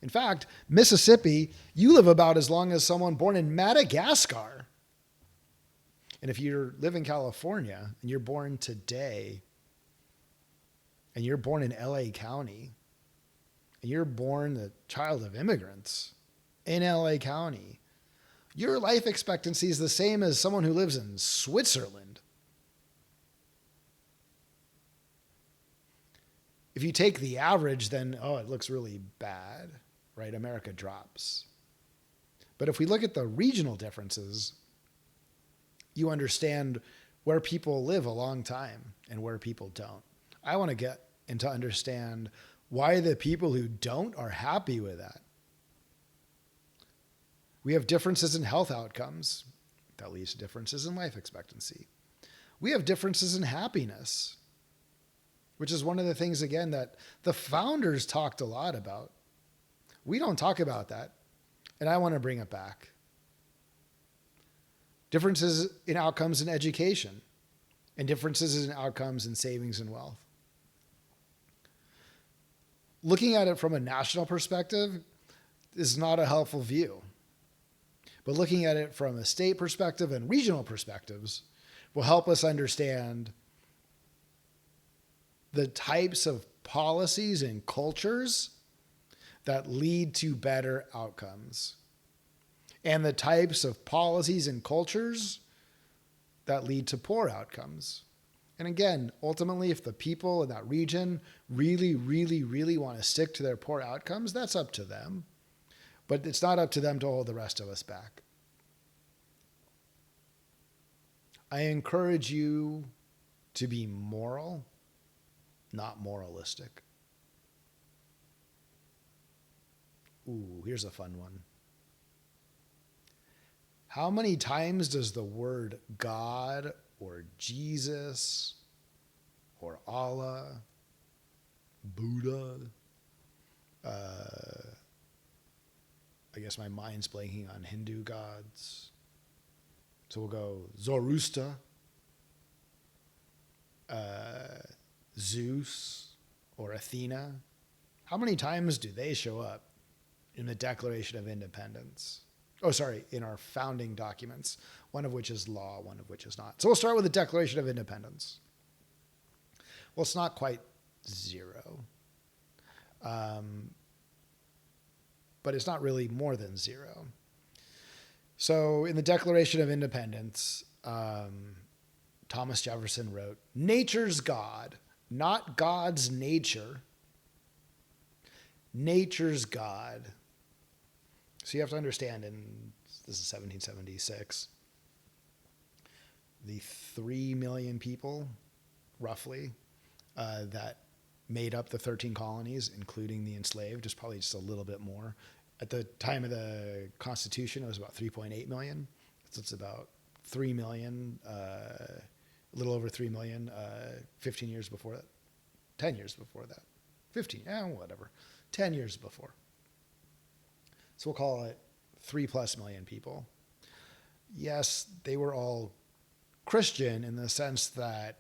S1: In fact, Mississippi, you live about as long as someone born in Madagascar. And if you live in California and you're born today, and you're born in LA County, and you're born the child of immigrants in LA County, your life expectancy is the same as someone who lives in Switzerland. If you take the average, then, it looks really bad, right? America drops. But if we look at the regional differences, you understand where people live a long time and where people don't. I want to get and to understand why the people who don't are happy with that. We have differences in health outcomes. That leads to differences in life expectancy. We have differences in happiness, which is one of the things, again, that the founders talked a lot about. We don't talk about that, and I want to bring it back. Differences in outcomes in education, and differences in outcomes in savings and wealth. Looking at it from a national perspective is not a helpful view. But looking at it from a state perspective and regional perspectives will help us understand the types of policies and cultures that lead to better outcomes, and the types of policies and cultures that lead to poor outcomes. And again, ultimately, if the people in that region really, really, really want to stick to their poor outcomes, that's up to them. But it's not up to them to hold the rest of us back. I encourage you to be moral, not moralistic. Ooh, here's a fun one. How many times does the word God or Jesus or Allah, Buddha, I guess my mind's blanking on Hindu gods. So we'll go Zoroaster, Zeus, or Athena. How many times do they show up in the Declaration of Independence? In our founding documents, one of which is law, one of which is not. So we'll start with the Declaration of Independence. Well, it's not quite 0. But it's not really more than 0. So in the Declaration of Independence, Thomas Jefferson wrote, "Nature's God, not God's nature. Nature's God." So you have to understand, and this is 1776, the 3 million people, roughly, that made up the 13 colonies, including the enslaved, is probably just a little bit more. At the time of the Constitution, it was about 3.8 million. So it's about 3 million, a little over 3 million, 15 years before that, 10 years before that, 15, whatever, 10 years before. So we'll call it 3+ million people. Yes, they were all Christian in the sense that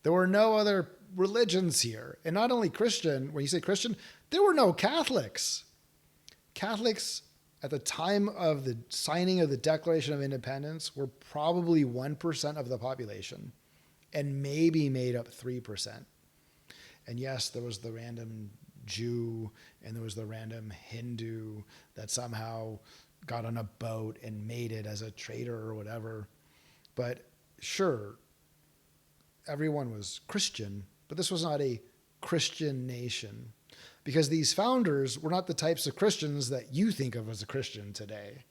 S1: there were no other religions here. And not only Christian, when you say Christian, there were no Catholics. Catholics at the time of the signing of the Declaration of Independence were probably 1% of the population and maybe made up 3%. And yes, there was the random Jew and there was the random Hindu that somehow got on a boat and made it as a trader or whatever. But sure, everyone was Christian, but this was not a Christian nation because these founders were not the types of Christians that you think of as a Christian today.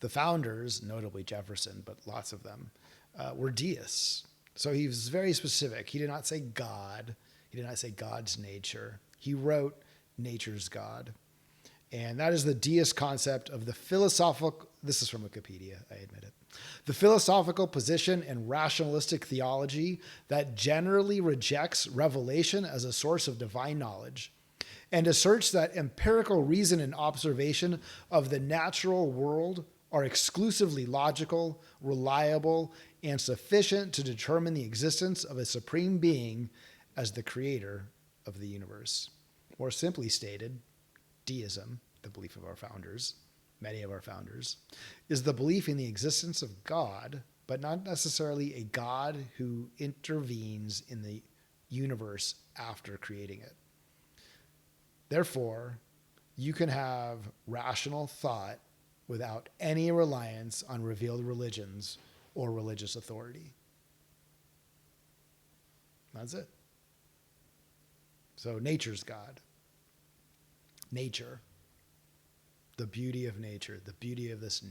S1: The founders, notably Jefferson, but lots of them, were deists. So he was very specific. He did not say God. He did not say God's nature. He wrote nature's God. And that is the deist concept of the philosophical, this is from Wikipedia, I admit it. The philosophical position and rationalistic theology that generally rejects revelation as a source of divine knowledge and asserts that empirical reason and observation of the natural world are exclusively logical, reliable, and sufficient to determine the existence of a supreme being as the creator of the universe. More simply stated, deism, the belief of our founders, many of our founders, is the belief in the existence of God, but not necessarily a God who intervenes in the universe after creating it. Therefore, you can have rational thought without any reliance on revealed religions or religious authority. That's it. So nature's God. Nature. The beauty of nature, the beauty of this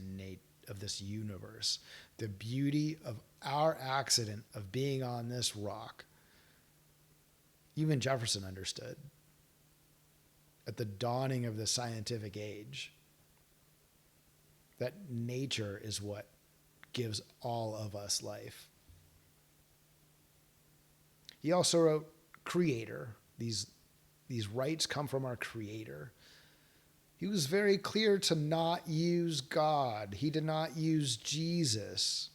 S1: universe, the beauty of our accident of being on this rock. Even Jefferson understood at the dawning of the scientific age that nature is what gives all of us life. He also wrote creator. These rights come from our creator. He was very clear to not use God. He did not use Jesus.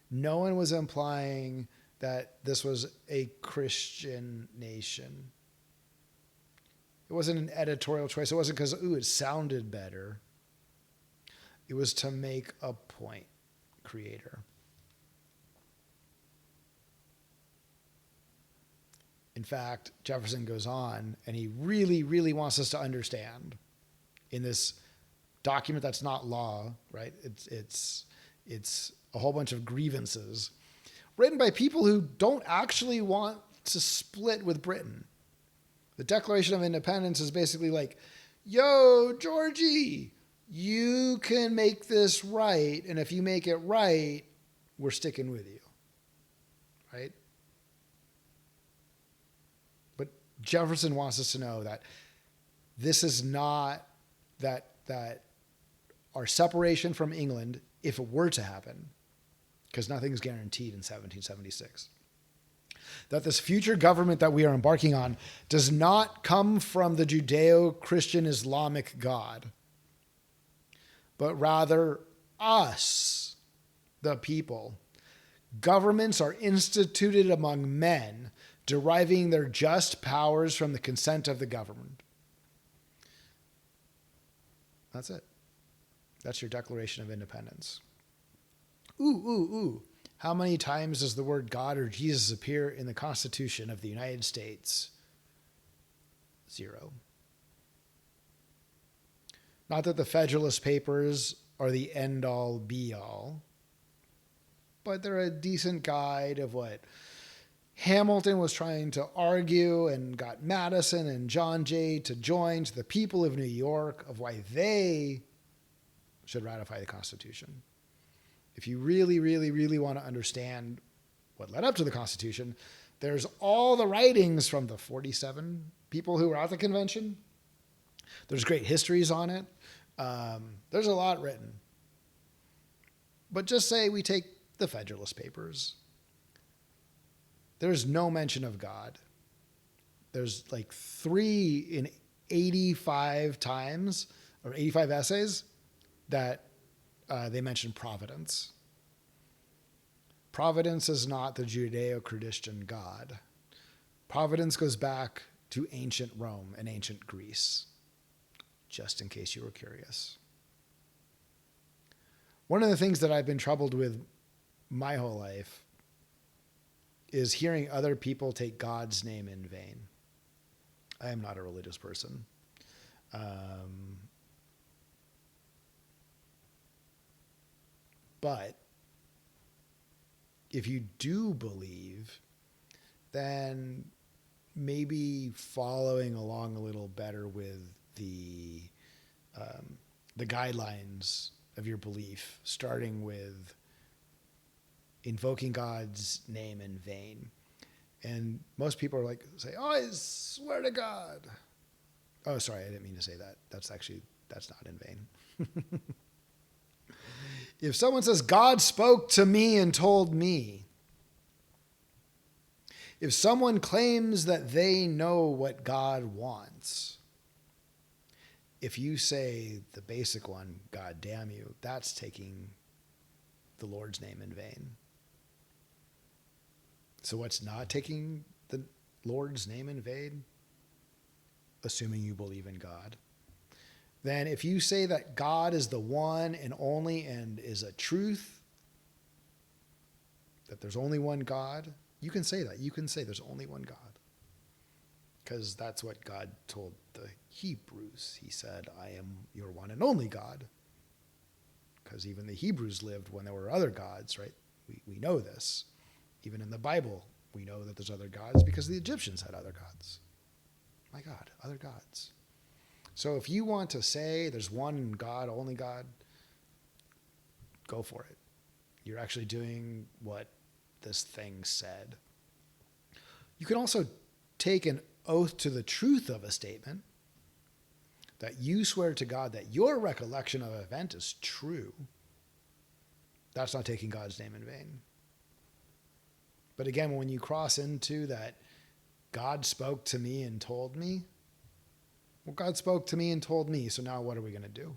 S1: No one was implying that this was a Christian nation. It wasn't an editorial choice. It wasn't because, it sounded better. It was to make a point, creator. In fact, Jefferson goes on, and he really, really wants us to understand in this document that's not law, right? It's a whole bunch of grievances written by people who don't actually want to split with Britain. The Declaration of Independence is basically like, yo, Georgie, you can make this right, and if you make it right, we're sticking with you, right? But Jefferson wants us to know that this is not that our separation from England, if it were to happen, because nothing's guaranteed in 1776, that this future government that we are embarking on does not come from the Judeo-Christian Islamic God, but rather us, the people. Governments are instituted among men, deriving their just powers from the consent of the government. That's it. That's your Declaration of Independence. Ooh. How many times does the word God or Jesus appear in the Constitution of the United States? 0. Not that the Federalist Papers are the end-all, be-all, but they're a decent guide of what Hamilton was trying to argue and got Madison and John Jay to join to the people of New York of why they should ratify the Constitution. If you really, really, really want to understand what led up to the Constitution, there's all the writings from the 47 people who were at the convention. There's great histories on it. There's a lot written. But just say we take the Federalist Papers. There's no mention of God. There's like 3 in 85 times or 85 essays that they mention providence. Providence is not the Judeo-Christian God. Providence goes back to ancient Rome and ancient Greece, just in case you were curious. One of the things that I've been troubled with my whole life is hearing other people take God's name in vain. I am not a religious person. But if you do believe, then maybe following along a little better with the guidelines of your belief, starting with invoking God's name in vain. And most people are like, say, oh, I swear to God. Oh, sorry, I didn't mean to say that. That's not in vain. If someone says, God spoke to me and told me, if someone claims that they know what God wants, if you say the basic one, God damn you, that's taking the Lord's name in vain. So what's not taking the Lord's name in vain? Assuming you believe in God. Then if you say that God is the one and only and is a truth, that there's only one God, you can say that. You can say there's only one God. Because that's what God told the Hebrews. He said, I am your one and only God. Because even the Hebrews lived when there were other gods, right? We know this. Even in the Bible, we know that there's other gods because the Egyptians had other gods. My God, other gods. So if you want to say there's one God, only God, go for it. You're actually doing what this thing said. You can also take an oath to the truth of a statement, that you swear to God that your recollection of an event is true. That's not taking God's name in vain. But again, when you cross into that God spoke to me and told me, well, God spoke to me and told me, so now what are we going to do?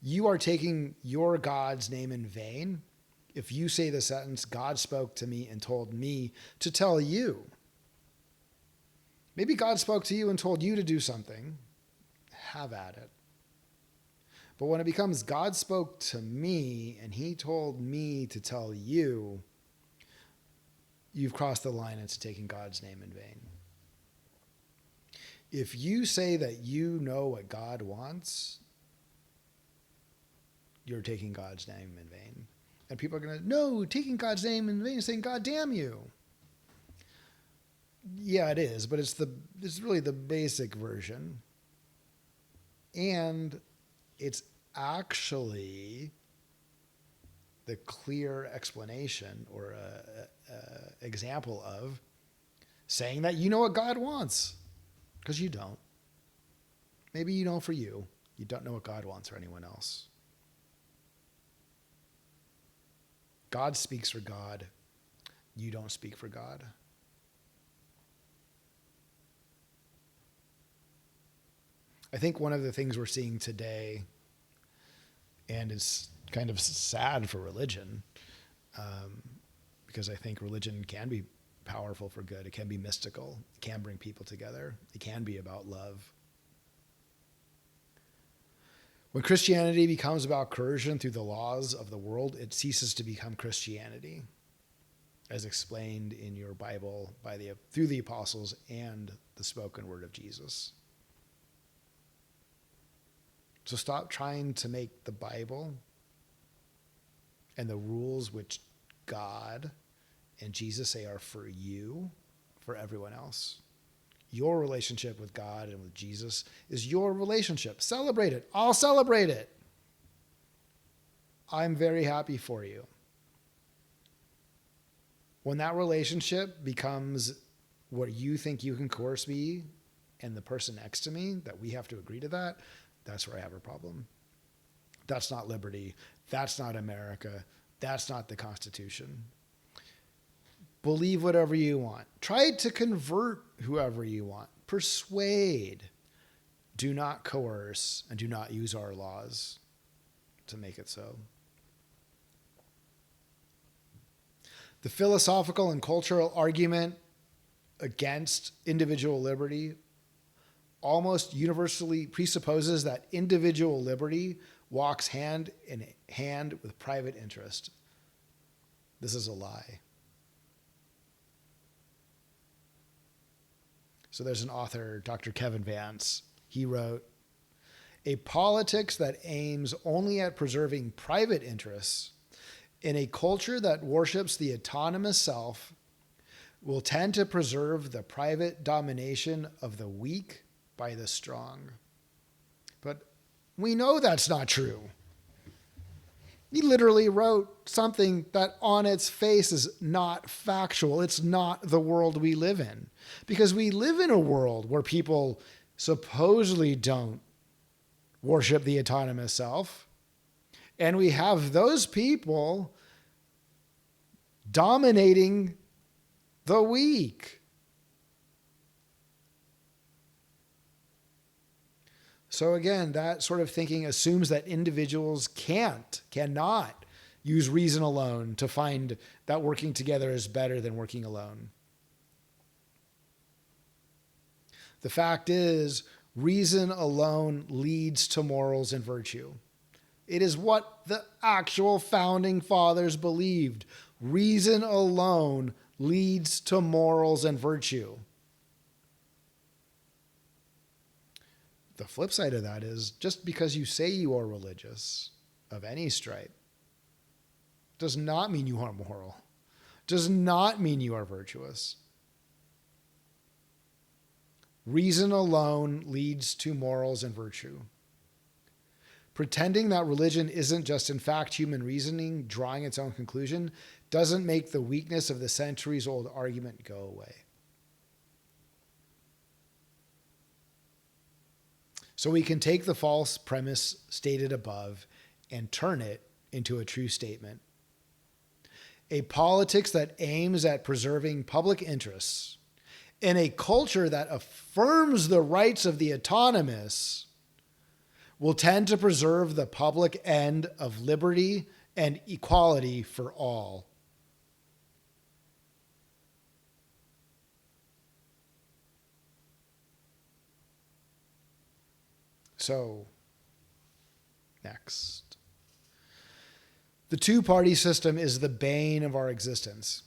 S1: You are taking your God's name in vain if you say the sentence, God spoke to me and told me to tell you. Maybe God spoke to you and told you to do something. Have at it. But when it becomes God spoke to me and he told me to tell you, you've crossed the line into taking God's name in vain. If you say that you know what God wants, you're taking God's name in vain. And people are going to, no, taking God's name in vain is saying, God damn you. Yeah, it is, but it's really the basic version. And it's actually the clear explanation or example of saying that you know what God wants, because you don't. Maybe you know for you. You don't know what God wants for anyone else. God speaks for God. You don't speak for God. I think one of the things we're seeing today, and is kind of sad for religion, because I think religion can be powerful for good. It can be mystical. It can bring people together. It can be about love. When Christianity becomes about coercion through the laws of the world, it ceases to become Christianity, as explained in your Bible through the apostles and the spoken word of Jesus. So stop trying to make the Bible and the rules which God and Jesus say are for you, for everyone else. Your relationship with God and with Jesus is your relationship. Celebrate it. I'll celebrate it. I'm very happy for you. When that relationship becomes what you think you can coerce me and the person next to me, that we have to agree to that, that's where I have a problem. That's not liberty. That's not America. That's not the Constitution. Believe whatever you want. Try to convert whoever you want. Persuade. Do not coerce and do not use our laws to make it so. The philosophical and cultural argument against individual liberty almost universally presupposes that individual liberty walks hand in hand with private interest. This is a lie. So there's an author, Dr. Kevin Vance. He wrote, "A politics that aims only at preserving private interests in a culture that worships the autonomous self will tend to preserve the private domination of the weak by the strong." But we know that's not true. He literally wrote something that on its face is not factual. It's not the world we live in. Because we live in a world where people supposedly don't worship the autonomous self. And we have those people dominating the weak. So again, that sort of thinking assumes that individuals cannot use reason alone to find that working together is better than working alone. The fact is, reason alone leads to morals and virtue. It is what the actual founding fathers believed. Reason alone leads to morals and virtue. The flip side of that is, just because you say you are religious of any stripe does not mean you are moral, does not mean you are virtuous. Reason alone leads to morals and virtue. Pretending that religion isn't just in fact human reasoning drawing its own conclusion doesn't make the weakness of the centuries-old argument go away. So we can take the false premise stated above and turn it into a true statement. A politics that aims at preserving public interests in a culture that affirms the rights of the autonomous will tend to preserve the public end of liberty and equality for all. So, next. The two-party system is the bane of our existence.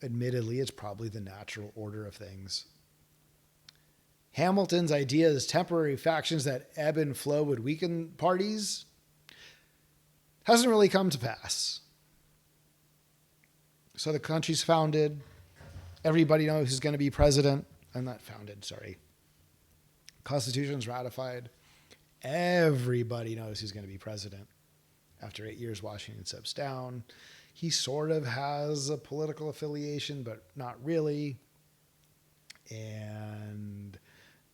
S1: Admittedly, it's probably the natural order of things. Hamilton's idea is temporary factions that ebb and flow would weaken parties hasn't really come to pass. So the country's founded. Everybody knows who's going to be president. I'm not founded, sorry. Constitution's ratified. Everybody knows who's going to be president. After 8 years, Washington steps down. He sort of has a political affiliation, but not really. And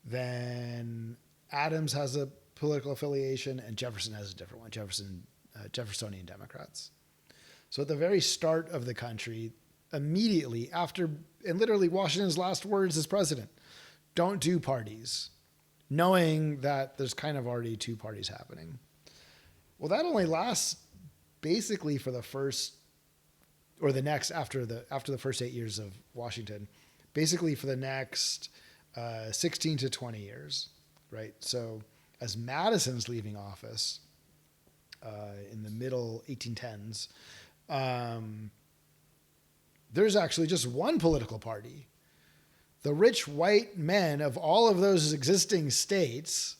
S1: then Adams has a political affiliation, and Jefferson has a different one. Jeffersonian Democrats. So at the very start of the country, immediately after, and literally Washington's last words as president, don't do parties, knowing that there's kind of already two parties happening. Well, that only lasts basically for the first, or the next, after the first 8 years of Washington, basically for the next 16 to 20 years, right? So as Madison's leaving office in the middle 1810s, there's actually just one political party. The rich white men of all of those existing states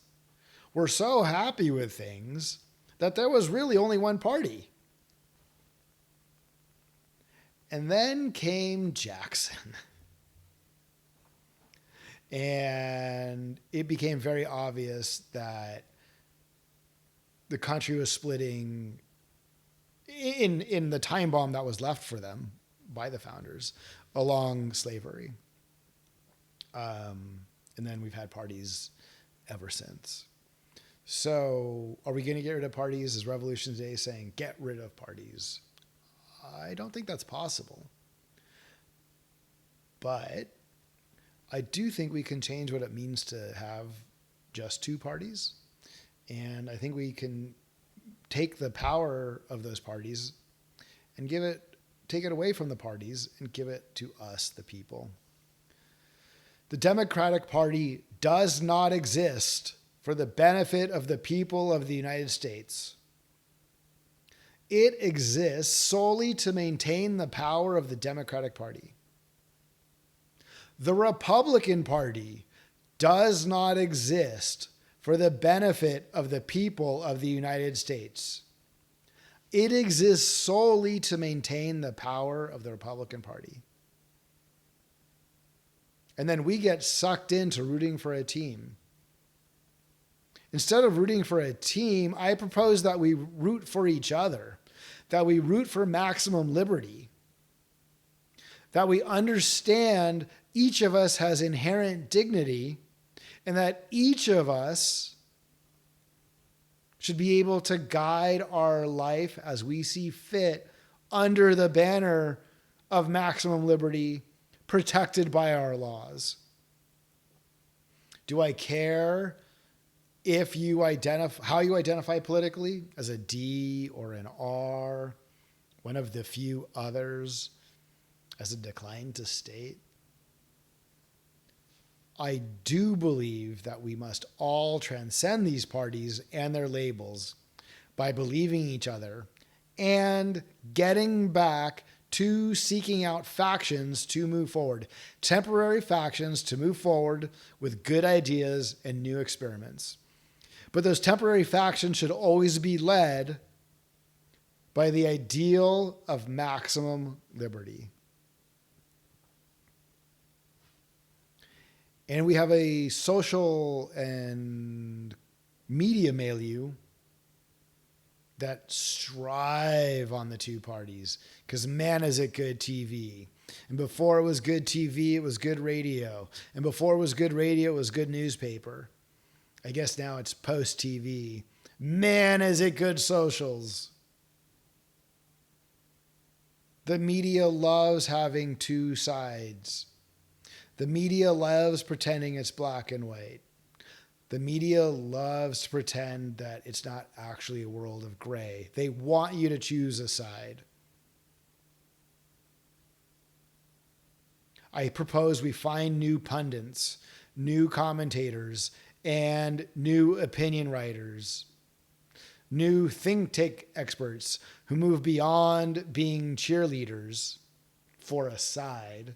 S1: were so happy with things that there was really only one party. And then came Jackson. And it became very obvious that the country was splitting in the time bomb that was left for them by the founders along slavery. And then we've had parties ever since. So are we going to get rid of parties? Is Revolution Day saying get rid of parties? I don't think that's possible. But I do think we can change what it means to have just two parties. And I think we can take the power of those parties and take it away from the parties and give it to us, the people. The Democratic Party does not exist for the benefit of the people of the United States. It exists solely to maintain the power of the Democratic Party. The Republican Party does not exist for the benefit of the people of the United States. It exists solely to maintain the power of the Republican Party. And then we get sucked into rooting for a team. Instead of rooting for a team, I propose that we root for each other, that we root for maximum liberty, that we understand each of us has inherent dignity, and that each of us should be able to guide our life as we see fit under the banner of maximum liberty, protected by our laws. Do I care if you how you identify politically, as a D or an R, one of the few others, as a decline to state? I do believe that we must all transcend these parties and their labels by believing each other and getting back to seeking out factions to move forward, temporary factions to move forward with good ideas and new experiments. But those temporary factions should always be led by the ideal of maximum liberty. And we have a social and media milieu that strive on the two parties, because man, is it good TV. And before it was good TV, it was good radio. And before it was good radio, it was good newspaper. I guess now it's post TV. Man, is it good socials. The media loves having two sides. The media loves pretending it's black and white. The media loves to pretend that it's not actually a world of gray. They want you to choose a side. I propose we find new pundits, new commentators, and new opinion writers, new think tank experts who move beyond being cheerleaders for a side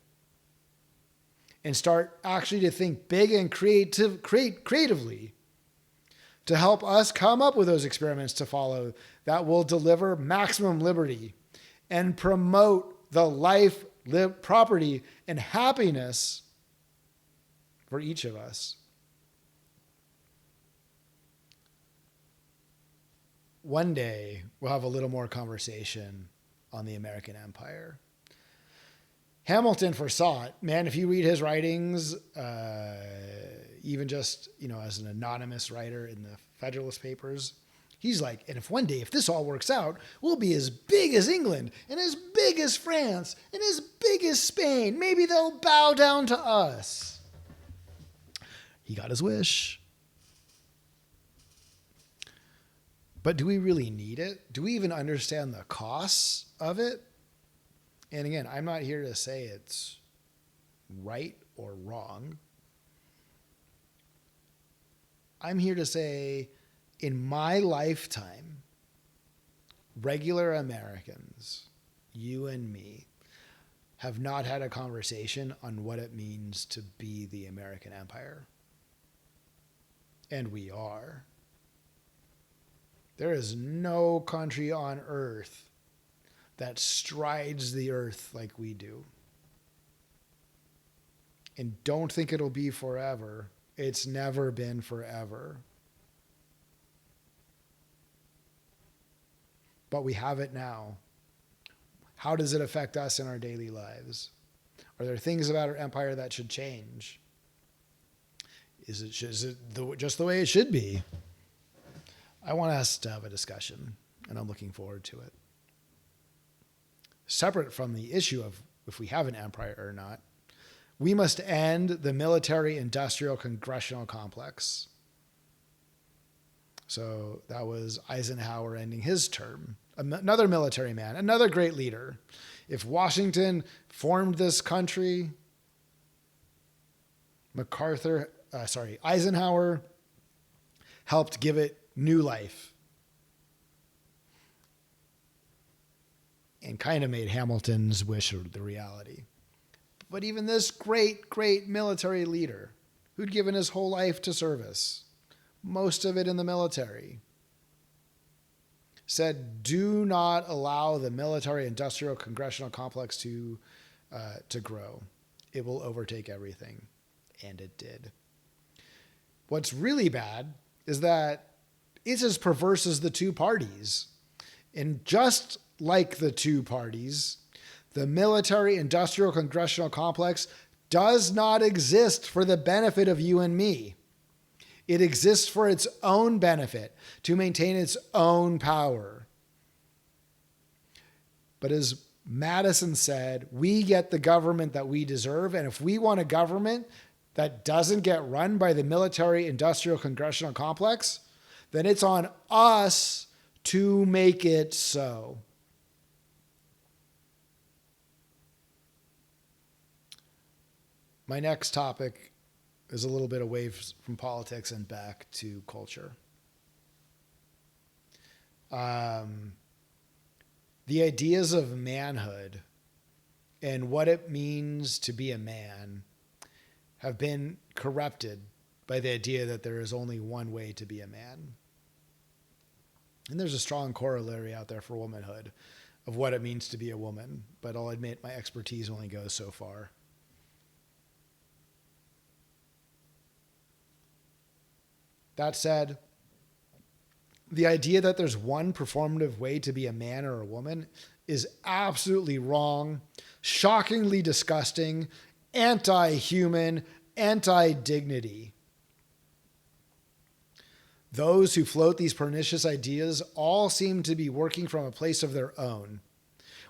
S1: and start actually to think big and creatively to help us come up with those experiments to follow that will deliver maximum liberty and promote the life, property, and happiness for each of us. One day, we'll have a little more conversation on the American Empire. Hamilton foresaw it. Man, if you read his writings, even just, as an anonymous writer in the Federalist Papers, he's like, and if this all works out, we'll be as big as England and as big as France and as big as Spain. Maybe they'll bow down to us. He got his wish. But do we really need it? Do we even understand the costs of it? And again, I'm not here to say it's right or wrong. I'm here to say, in my lifetime, regular Americans, you and me, have not had a conversation on what it means to be the American Empire. And we are. There is no country on earth that strides the earth like we do. And don't think it'll be forever. It's never been forever. But we have it now. How does it affect us in our daily lives? Are there things about our empire that should change? Is it just the way it should be? I want us to have a discussion, and I'm looking forward to it. Separate from the issue of if we have an empire or not, we must end the military-industrial congressional complex. So that was Eisenhower ending his term. Another military man, another great leader. If Washington formed this country, Eisenhower helped give it new life and kind of made Hamilton's wish the reality. But even this great, great military leader who'd given his whole life to service, most of it in the military, said, do not allow the military-industrial congressional complex to grow. It will overtake everything. And it did. What's really bad is that it's as perverse as the two parties. And just like the two parties, the military-industrial congressional complex does not exist for the benefit of you and me. It exists for its own benefit, to maintain its own power. But as Madison said, we get the government that we deserve, and if we want a government that doesn't get run by the military-industrial congressional complex, then it's on us to make it so. My next topic is a little bit away from politics and back to culture. The ideas of manhood and what it means to be a man have been corrupted by the idea that there is only one way to be a man. And there's a strong corollary out there for womanhood of what it means to be a woman, but I'll admit my expertise only goes so far. That said, the idea that there's one performative way to be a man or a woman is absolutely wrong, shockingly disgusting, anti-human, anti-dignity. Those who float these pernicious ideas all seem to be working from a place of their own,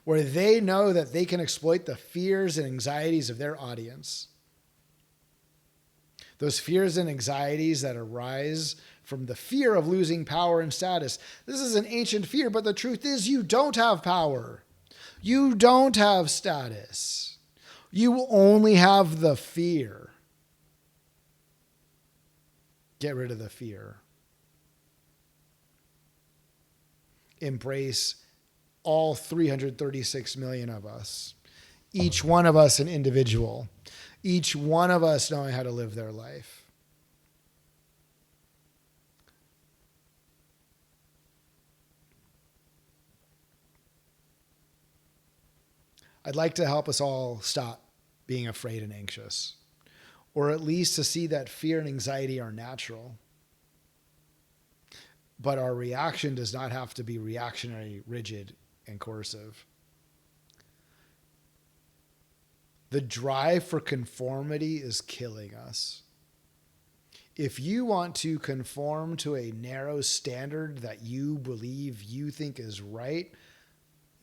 S1: where they know that they can exploit the fears and anxieties of their audience. Those fears and anxieties that arise from the fear of losing power and status. This is an ancient fear, but the truth is you don't have power. You don't have status. You only have the fear. Get rid of the fear. Embrace all 336 million of us. Each one of us an individual. Each one of us knowing how to live their life. I'd like to help us all stop being afraid and anxious, or at least to see that fear and anxiety are natural. But our reaction does not have to be reactionary, rigid, and coercive. The drive for conformity is killing us. If you want to conform to a narrow standard that you believe you think is right,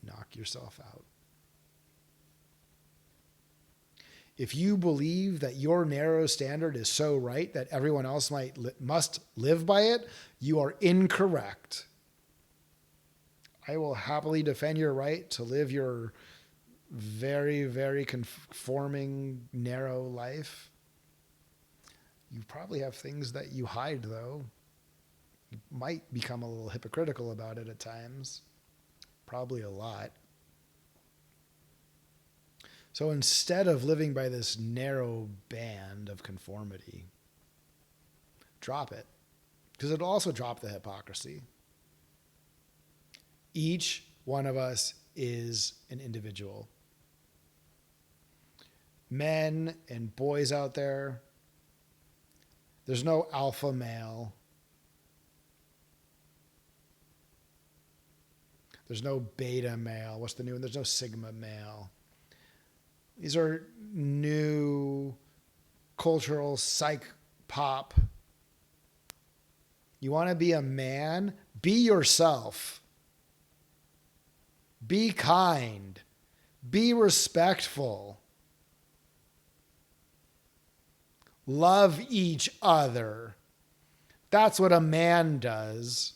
S1: knock yourself out. If you believe that your narrow standard is so right that everyone else must live by it, you are incorrect. I will happily defend your right to live your very, very conforming, narrow life. You probably have things that you hide, though. You might become a little hypocritical about it at times. Probably a lot. So instead of living by this narrow band of conformity, drop it. Because it'll also drop the hypocrisy. Each one of us is an individual. Men and boys out there, there's no alpha male. There's no beta male. What's the new one? There's no sigma male. These are new cultural psych pop. You want to be a man? Be yourself. Be kind. Be respectful. Love each other. That's what a man does.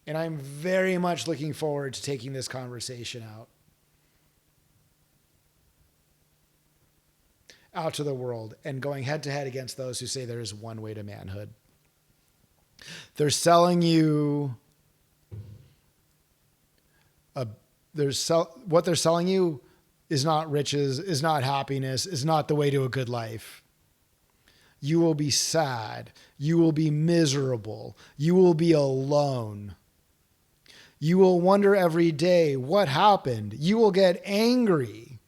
S1: And I'm very much looking forward to taking this conversation out to the world and going head to head against those who say there is one way to manhood. They're selling you what they're selling you is not riches, is not happiness, is not the way to a good life. You will be sad. You will be miserable. You will be alone. You will wonder every day what happened. You will get angry.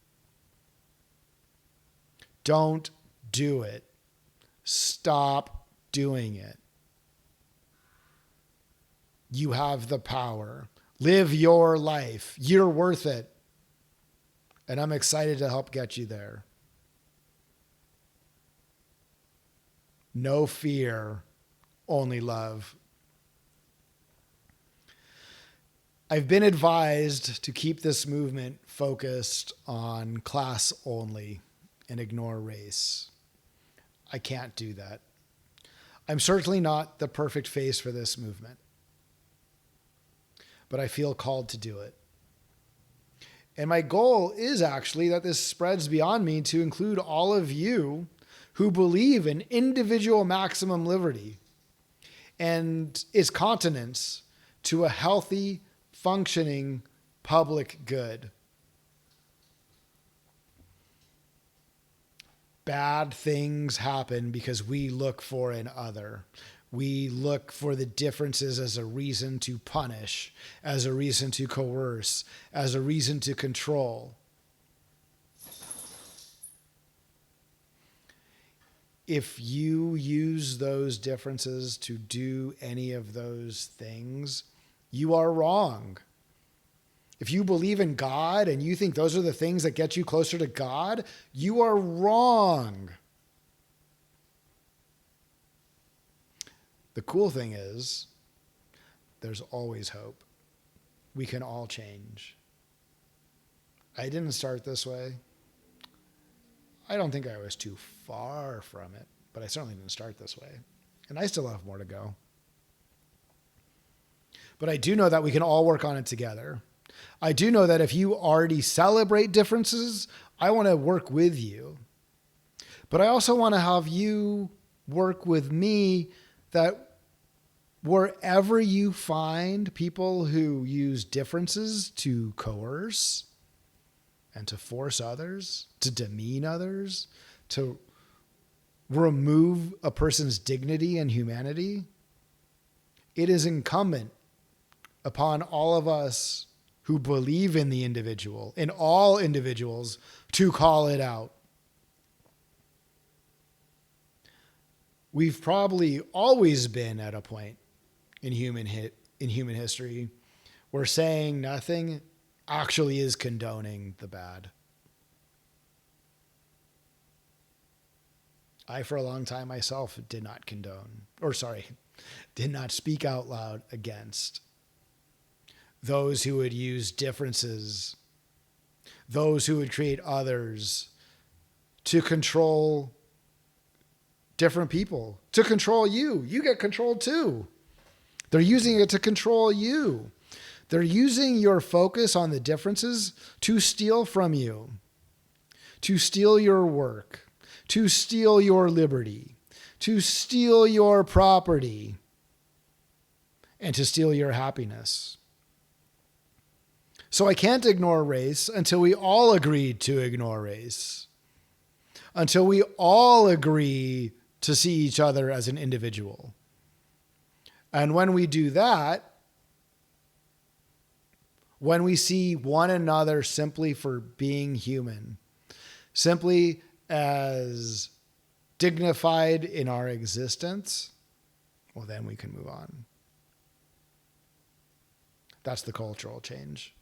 S1: Don't do it. Stop doing it. You have the power. Live your life. You're worth it. And I'm excited to help get you there. No fear, only love. I've been advised to keep this movement focused on class only and ignore race. I can't do that. I'm certainly not the perfect face for this movement, but I feel called to do it. And my goal is actually that this spreads beyond me to include all of you who believe in individual maximum liberty and its continence to a healthy, functioning public good. Bad things happen because we look for an other. We look for the differences as a reason to punish, as a reason to coerce, as a reason to control. If you use those differences to do any of those things, you are wrong. If you believe in God and you think those are the things that get you closer to God, you are wrong. The cool thing is, there's always hope. We can all change. I didn't start this way. I don't think I was too far from it, but I certainly didn't start this way. And I still have more to go. But I do know that we can all work on it together. I do know that if you already celebrate differences, I want to work with you. But I also want to have you work with me, that wherever you find people who use differences to coerce and to force others, to demean others, to remove a person's dignity and humanity, it is incumbent upon all of us who believe in the individual, in all individuals, to call it out. We've probably always been at a point in human history where saying nothing actually is condoning the bad. I, for a long time myself, did not speak out loud against those who would use differences, those who would create others to control different people, to control you. You get controlled too. They're using it to control you. They're using your focus on the differences to steal from you, to steal your work, to steal your liberty, to steal your property, and to steal your happiness. So I can't ignore race until we all agree to ignore race, until we all agree to see each other as an individual. And when we do that, when we see one another simply for being human, simply as dignified in our existence, well, then we can move on. That's the cultural change.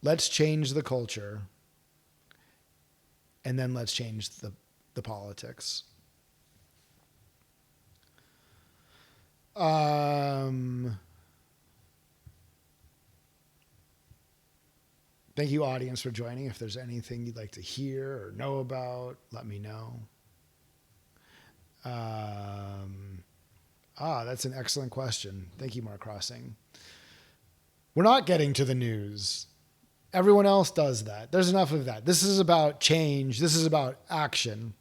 S1: Let's change the culture, and then let's change the politics. Thank you, audience, for joining. If there's anything you'd like to hear or know about, let me know. That's an excellent question. Thank you, Mark Crossing. We're not getting to the news. Everyone else does that. There's enough of that. This is about change. This is about action.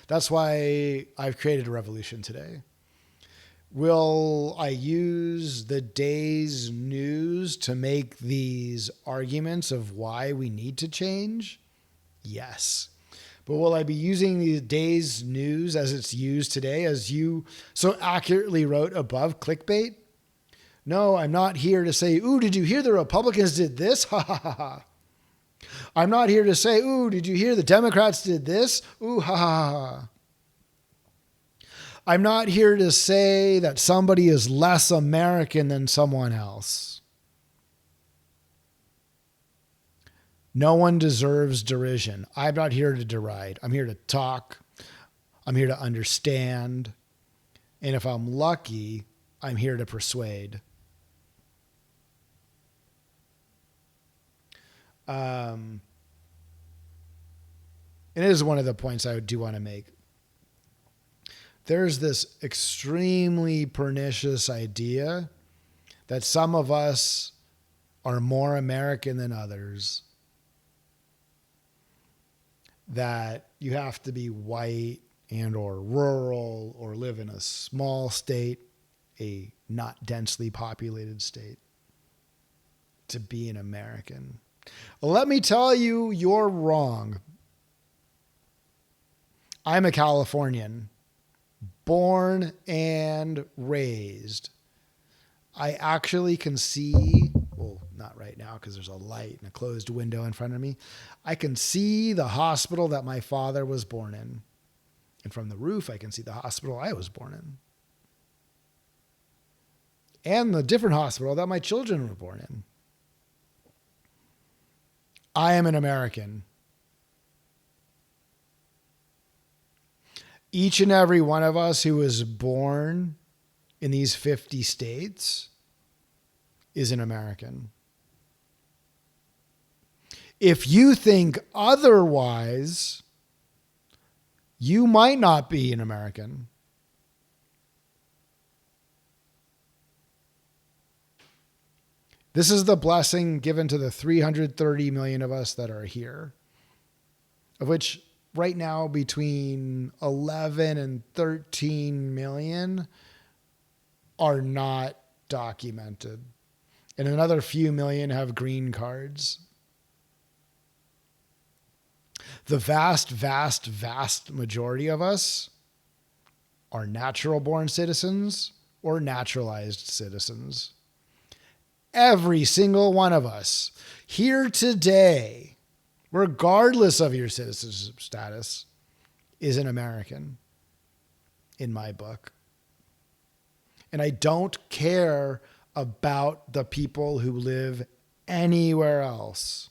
S1: That's why I've created a revolution today. Will I use the day's news to make these arguments of why we need to change? Yes. But will I be using the day's news as it's used today, as you so accurately wrote above, clickbait? No, I'm not here to say, ooh, did you hear the Republicans did this? Ha ha ha ha. I'm not here to say, ooh, did you hear the Democrats did this? Ooh, ha ha ha. I'm not here to say that somebody is less American than someone else. No one deserves derision. I'm not here to deride. I'm here to talk. I'm here to understand. And if I'm lucky, I'm here to persuade. And it is one of the points I do want to make. There's this extremely pernicious idea that some of us are more American than others, that you have to be white and or rural or live in a small state, a not densely populated state, to be an American. Well, let me tell you, you're wrong. I'm a Californian, born and raised. I actually can see, well, not right now because there's a light and a closed window in front of me. I can see the hospital that my father was born in. And from the roof, I can see the hospital I was born in. And the different hospital that my children were born in. I am an American. Each and every one of us who was born in these 50 states is an American. If you think otherwise, you might not be an American. This is the blessing given to the 330 million of us that are here, of which right now between 11 and 13 million are not documented. And another few million have green cards. The vast, vast, vast majority of us are natural born citizens or naturalized citizens. Every single one of us here today, regardless of your citizenship status, is an American in my book. And I don't care about the people who live anywhere else.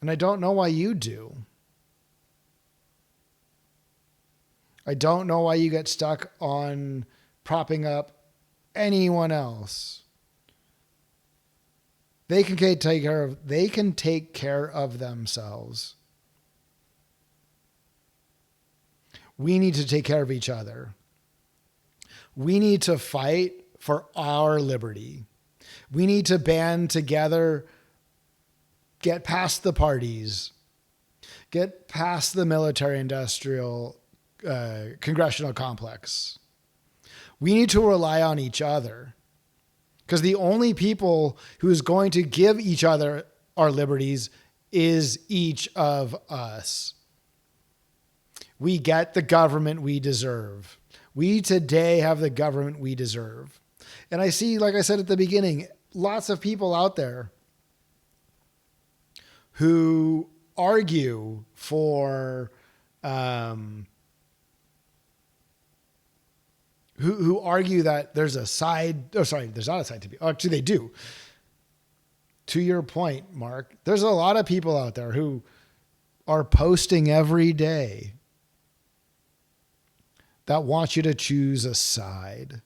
S1: And I don't know why you do. I don't know why you get stuck on propping up anyone else. They can take care of themselves. We need to take care of each other. We need to fight for our liberty. We need to band together, get past the parties, get past the military-industrial congressional complex. We need to rely on each other, because the only people who is going to give each other our liberties is each of us. We get the government we deserve. We today have the government we deserve. And I see, like I said at the beginning, lots of people out there who argue for, who argue that there's a side, oh, sorry, there's not a side to be, oh, actually they do. To your point, Mark, there's a lot of people out there who are posting every day that want you to choose a side.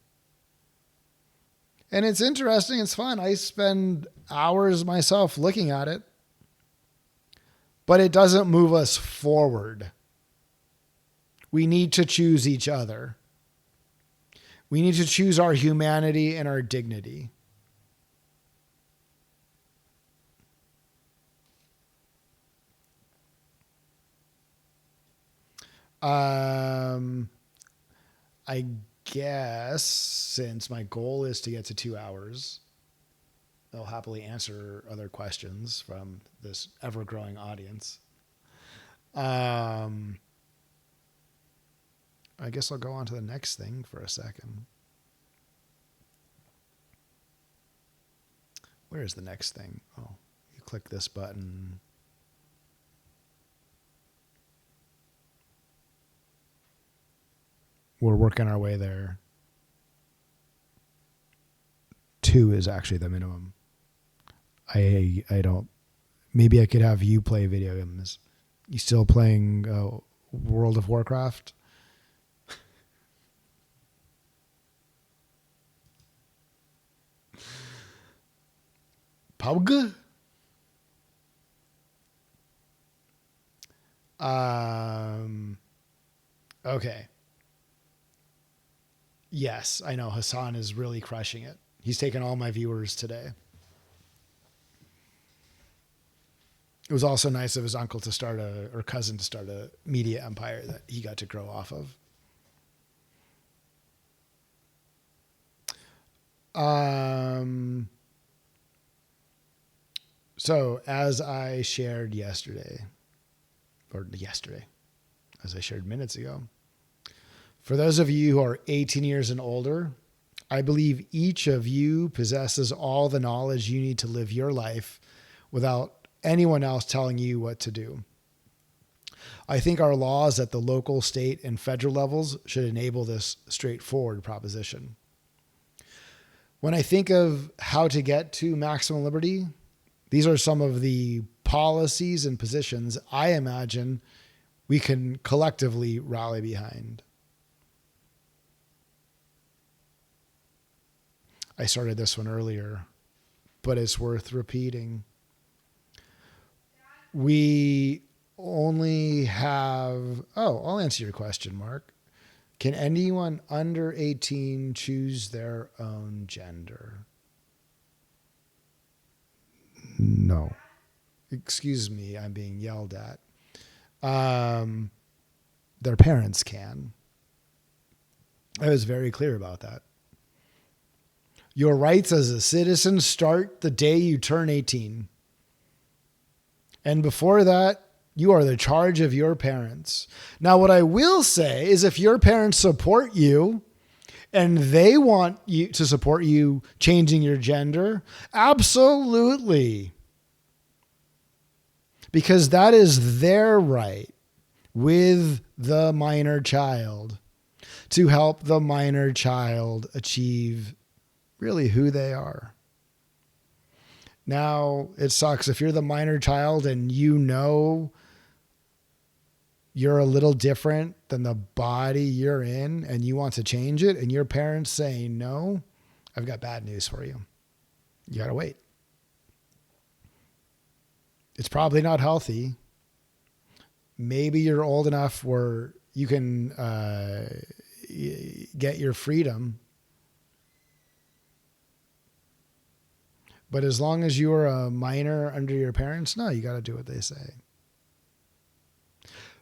S1: And it's interesting. It's fun. I spend hours myself looking at it, but it doesn't move us forward. We need to choose each other. We need to choose our humanity and our dignity. I guess since my goal is to get to 2 hours, I'll happily answer other questions from this ever-growing audience. I guess I'll go on to the next thing for a second. Where is the next thing? Oh, you click this button. We're working our way there. 2 is actually the minimum. I don't. Maybe I could have you play video games. You still playing World of Warcraft? PUBG? Okay. Yes, I know Hassan is really crushing it. He's taken all my viewers today. It was also nice of his uncle to start or cousin to start a media empire that he got to grow off of. So as I shared yesterday, as I shared minutes ago, for those of you who are 18 years and older, I believe each of you possesses all the knowledge you need to live your life without anyone else telling you what to do. I think our laws at the local, state, and federal levels should enable this straightforward proposition. When I think of how to get to maximum liberty, these are some of the policies and positions I imagine we can collectively rally behind. I started this one earlier, but it's worth repeating. We only have, I'll answer your question, Mark. Can anyone under 18 choose their own gender? No. Excuse me, I'm being yelled at. Their parents can. I was very clear about that. Your rights as a citizen start the day you turn 18. And before that, you are the charge of your parents. Now, what I will say is if your parents support you and they want you to support you changing your gender, absolutely. Because that is their right with the minor child to help the minor child achieve really who they are. Now, it sucks if you're the minor child and you know you're a little different than the body you're in and you want to change it and your parents say no. I've got bad news for you. You got to wait. It's probably not healthy. Maybe you're old enough where you can get your freedom. But as long as you are a minor under your parents, no, you got to do what they say.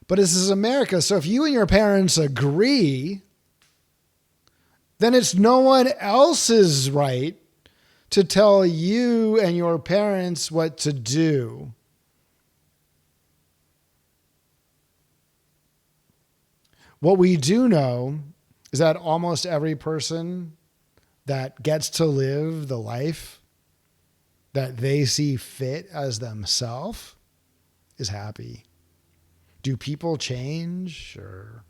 S1: But this is America, so if you and your parents agree, then it's no one else's right to tell you and your parents what to do. What we do know is that almost every person that gets to live the life that they see fit as themselves is happy. Do people change? Sure.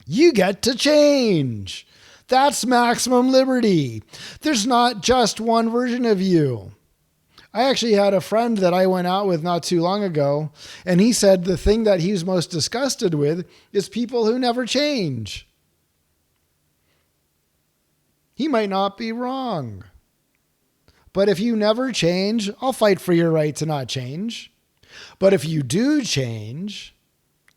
S1: You get to change. That's maximum liberty. There's not just one version of you. I actually had a friend that I went out with not too long ago, and he said the thing that he's most disgusted with is people who never change. He might not be wrong. But if you never change, I'll fight for your right to not change. But if you do change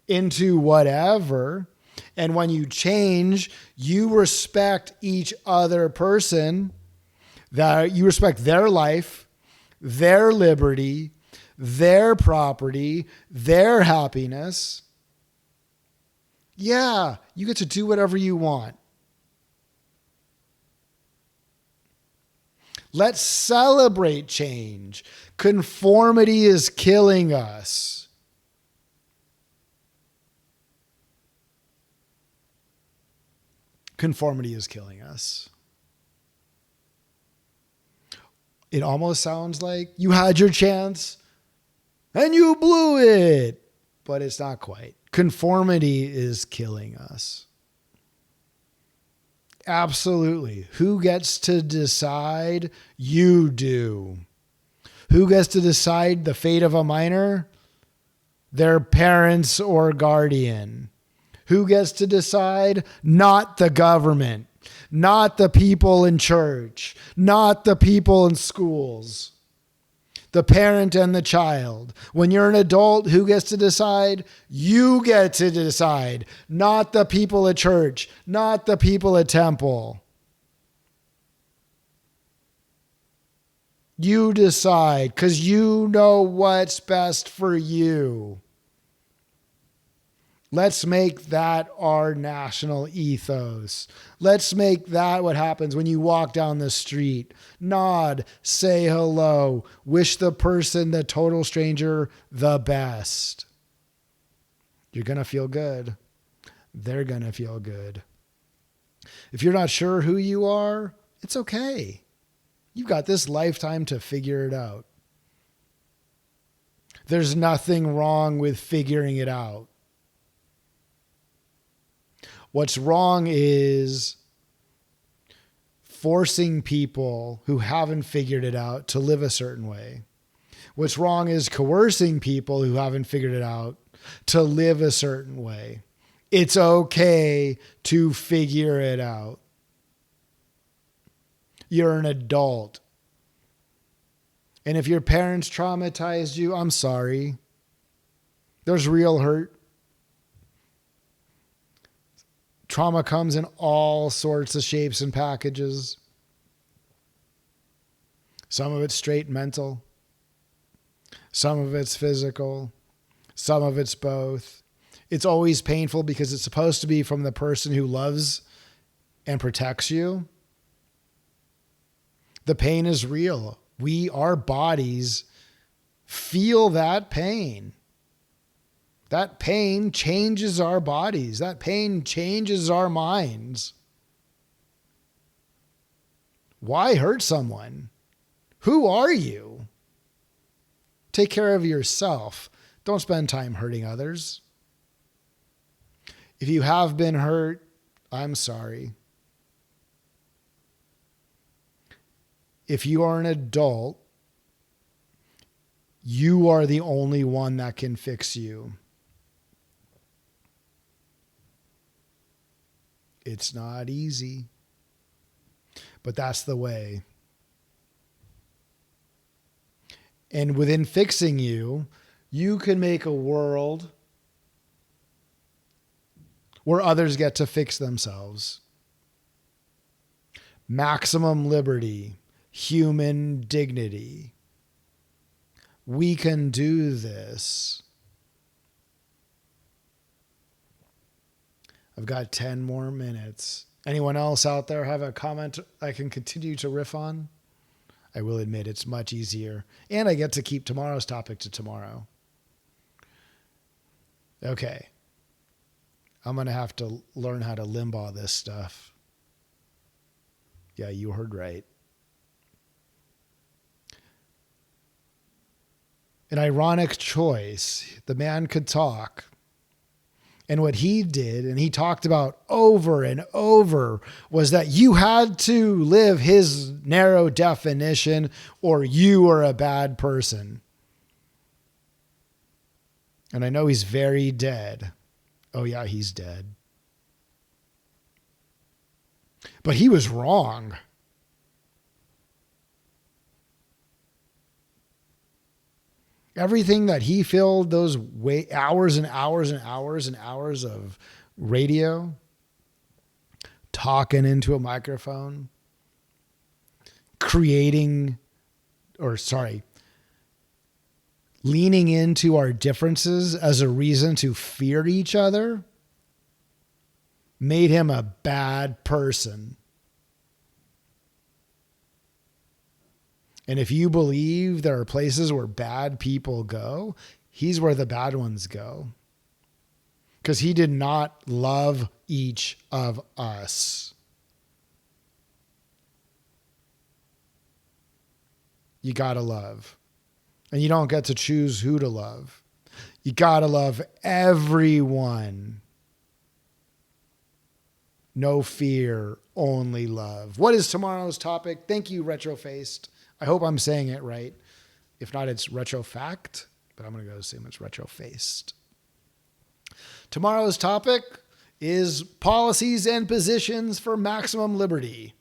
S1: into whatever, and when you change, you respect each other person, that you respect their life, their liberty, their property, their happiness. Yeah, you get to do whatever you want. Let's celebrate change. Conformity is killing us. Conformity is killing us. It almost sounds like you had your chance and you blew it, but it's not quite. Conformity is killing us. Absolutely. Who gets to decide? You do. Who gets to decide the fate of a minor? Their parents or guardian. Who gets to decide? Not the government, not the people in church, not the people in schools. The parent and the child. When you're an adult, who gets to decide? You get to decide, not the people at church, not the people at temple. You decide because you know what's best for you. Let's make that our national ethos. Let's make that what happens when you walk down the street. Nod, say hello, wish the person, the total stranger, the best. You're going to feel good. They're going to feel good. If you're not sure who you are, it's okay. You've got this lifetime to figure it out. There's nothing wrong with figuring it out. What's wrong is forcing people who haven't figured it out to live a certain way. What's wrong is coercing people who haven't figured it out to live a certain way. It's okay to figure it out. You're an adult. And if your parents traumatized you, I'm sorry. There's real hurt. Trauma comes in all sorts of shapes and packages. Some of it's straight mental. Some of it's physical. Some of it's both. It's always painful because it's supposed to be from the person who loves and protects you. The pain is real. Our bodies feel that pain. That pain changes our bodies. That pain changes our minds. Why hurt someone? Who are you? Take care of yourself. Don't spend time hurting others. If you have been hurt, I'm sorry. If you are an adult, you are the only one that can fix you. It's not easy, but that's the way. And within fixing you, you can make a world where others get to fix themselves. Maximum liberty, human dignity. We can do this. I've got 10 more minutes. Anyone else out there have a comment I can continue to riff on? I will admit it's much easier. And I get to keep tomorrow's topic to tomorrow. Okay. I'm going to have to learn how to limbaugh this stuff. Yeah, you heard right. An ironic choice. The man could talk. And what he did, and he talked about over and over, was that you had to live his narrow definition or you are a bad person. And I know he's very dead. Oh yeah, he's dead. But he was wrong. Everything that he filled those hours and hours and hours and hours of radio, talking into a microphone, leaning into our differences as a reason to fear each other, made him a bad person. And if you believe there are places where bad people go, he's where the bad ones go. Because he did not love each of us. You gotta love. And you don't get to choose who to love. You gotta love everyone. No fear, only love. What is tomorrow's topic? Thank you, Retrofaced. I hope I'm saying it right. If not, it's Retrofact, but I'm going to go assume it's Retrofaced. Tomorrow's topic is policies and positions for maximum liberty.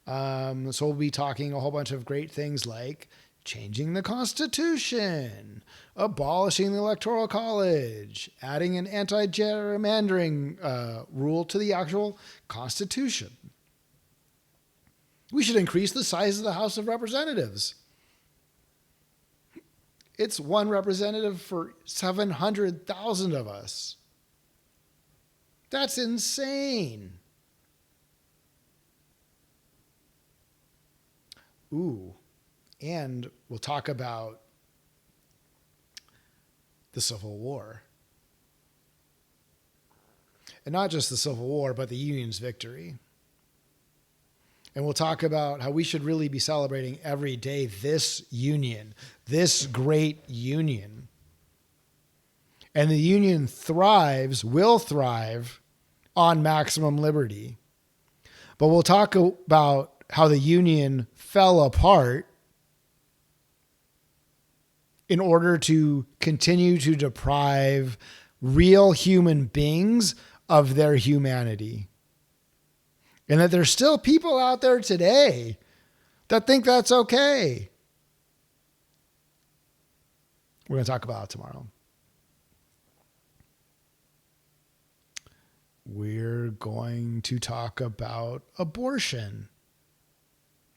S1: So we'll be talking a whole bunch of great things like changing the Constitution, abolishing the Electoral College, adding an anti-gerrymandering rule to the actual Constitution. We should increase the size of the House of Representatives. It's one representative for 700,000 of us. That's insane. Ooh, and we'll talk about the Civil War. And not just the Civil War, but the Union's victory. And we'll talk about how we should really be celebrating every day this union, this great union. And the union will thrive on maximum liberty. But we'll talk about how the union fell apart in order to continue to deprive real human beings of their humanity. And that there's still people out there today that think that's okay. We're going to talk about it tomorrow. We're going to talk about abortion.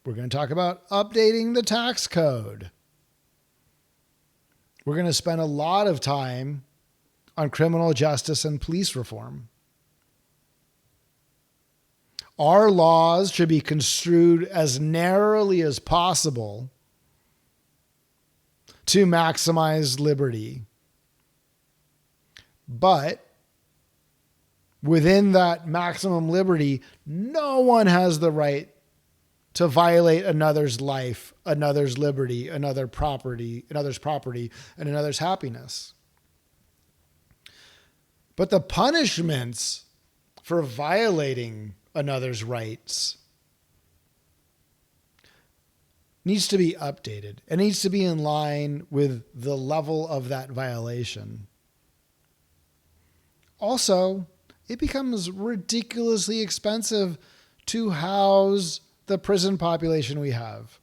S1: We're going to talk about updating the tax code. We're going to spend a lot of time on criminal justice and police reform. Our laws should be construed as narrowly as possible to maximize liberty. But within that maximum liberty, no one has the right to violate another's life, another's liberty, another's property, and another's happiness. But the punishments for violating another's rights needs to be updated. It needs to be in line with the level of that violation. Also, it becomes ridiculously expensive to house the prison population we have.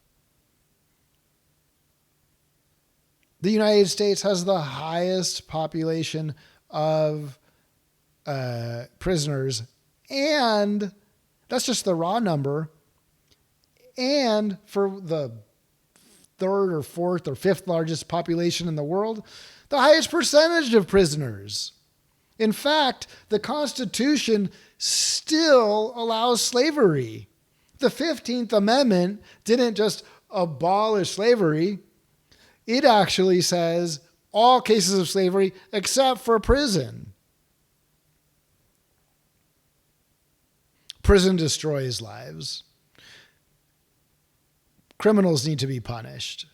S1: The United States has the highest population of prisoners, and that's just the raw number. And for the third or fourth or fifth largest population in the world, the highest percentage of prisoners. In fact, the Constitution still allows slavery. The 15th Amendment didn't just abolish slavery. It actually says all cases of slavery except for prison. Prison destroys lives. Criminals need to be punished.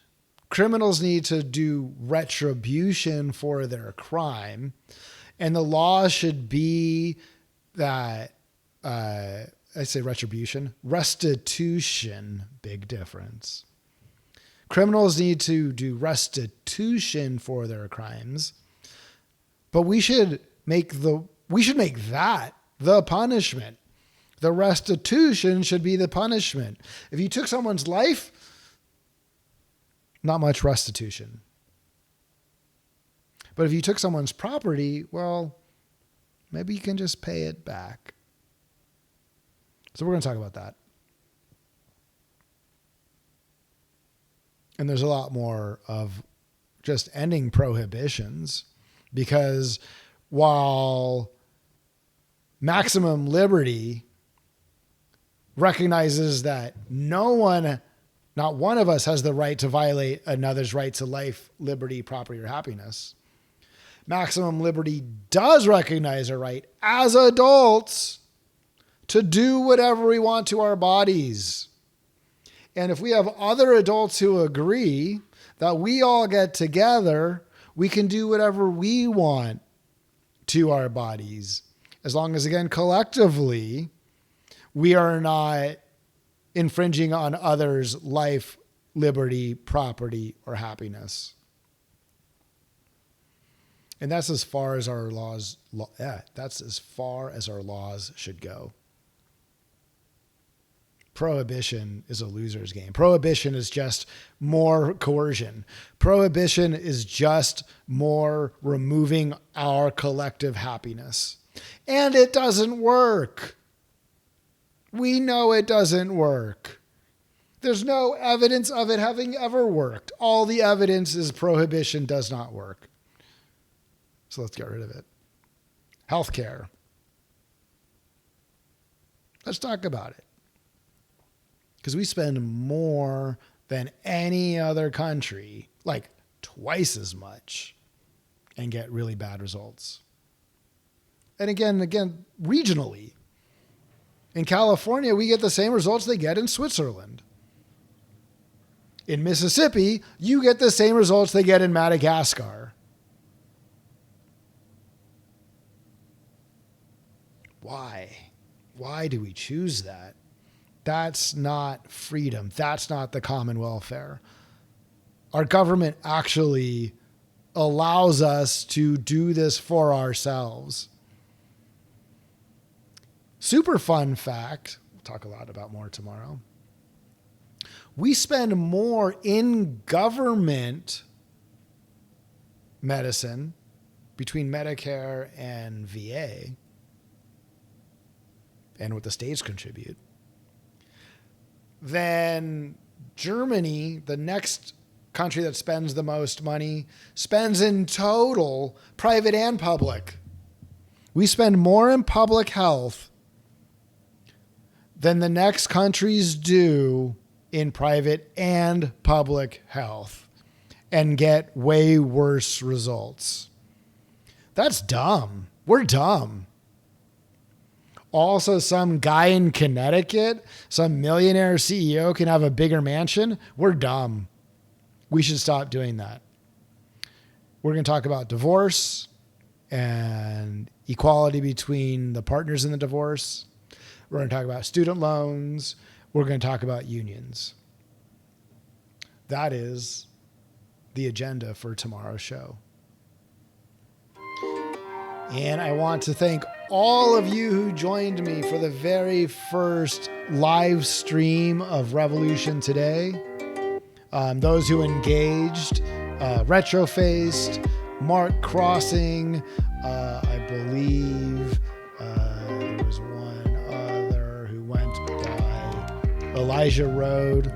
S1: Criminals need to do retribution for their crime. And the law should be that, I say retribution, restitution, big difference. Criminals need to do restitution for their crimes, but we should make that the punishment. The restitution should be the punishment. If you took someone's life, not much restitution. But if you took someone's property, well, maybe you can just pay it back. So we're going to talk about that. And there's a lot more of just ending prohibitions, because while maximum liberty recognizes that not one of us has the right to violate another's right to life, liberty, property, or happiness, maximum liberty does recognize a right as adults to do whatever we want to our bodies. And if we have other adults who agree that we all get together, we can do whatever we want to our bodies, as long as, again, collectively, we are not infringing on others' life, liberty, property, or happiness. And that's as far as our laws. That's as far as our laws should go. Prohibition is a loser's game. Prohibition is just more coercion. Prohibition is just more removing our collective happiness. And it doesn't work. We know it doesn't work. There's no evidence of it having ever worked. All the evidence is prohibition does not work. So let's get rid of it. Healthcare. Let's talk about it. Because we spend more than any other country, like twice as much, and get really bad results. And again, regionally. In California, we get the same results they get in Switzerland. In Mississippi, you get the same results they get in Madagascar. Why? Why do we choose that? That's not freedom. That's not the common welfare. Our government actually allows us to do this for ourselves. Super fun fact, we'll talk a lot about more tomorrow. We spend more in government medicine between Medicare and VA and what the states contribute than Germany, the next country that spends the most money, spends in total, private and public. We spend more in public health than the next countries do in private and public health, and get way worse results. That's dumb. We're dumb. Also, some guy in Connecticut, some millionaire CEO can have a bigger mansion. We're dumb. We should stop doing that. We're going to talk about divorce and equality between the partners in the divorce. We're going to talk about student loans. We're going to talk about unions. That is the agenda for tomorrow's show. And I want to thank all of you who joined me for the very first live stream of Revolution Today. Those who engaged, Retrofaced, Mark Crossing, I believe there was one other who went by Elijah Road.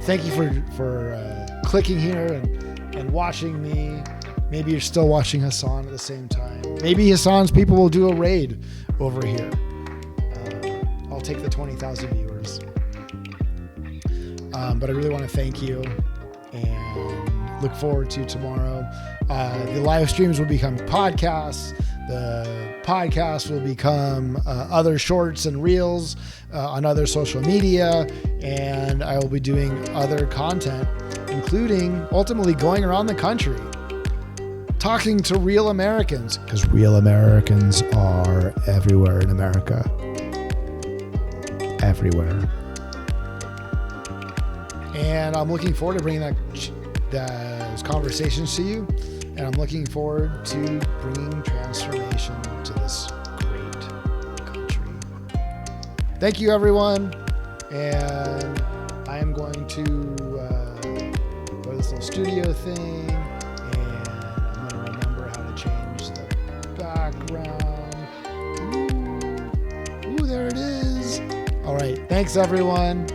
S1: Thank you for clicking here and watching me. Maybe you're still watching Hassan at the same time. Maybe Hassan's people will do a raid over here. I'll take the 20,000 viewers. But I really want to thank you and look forward to tomorrow. The live streams will become podcasts. The podcast will become other shorts and reels on other social media, and I will be doing other content, including ultimately going around the country, talking to real Americans, because real Americans are everywhere in America. Everywhere. And I'm looking forward to bringing those conversations to you. And I'm looking forward to bringing transformation to this great country. Thank you, everyone. And I am going to go to this little studio thing. And I'm going to remember how to change the background. Ooh, there it is. All right. Thanks, everyone.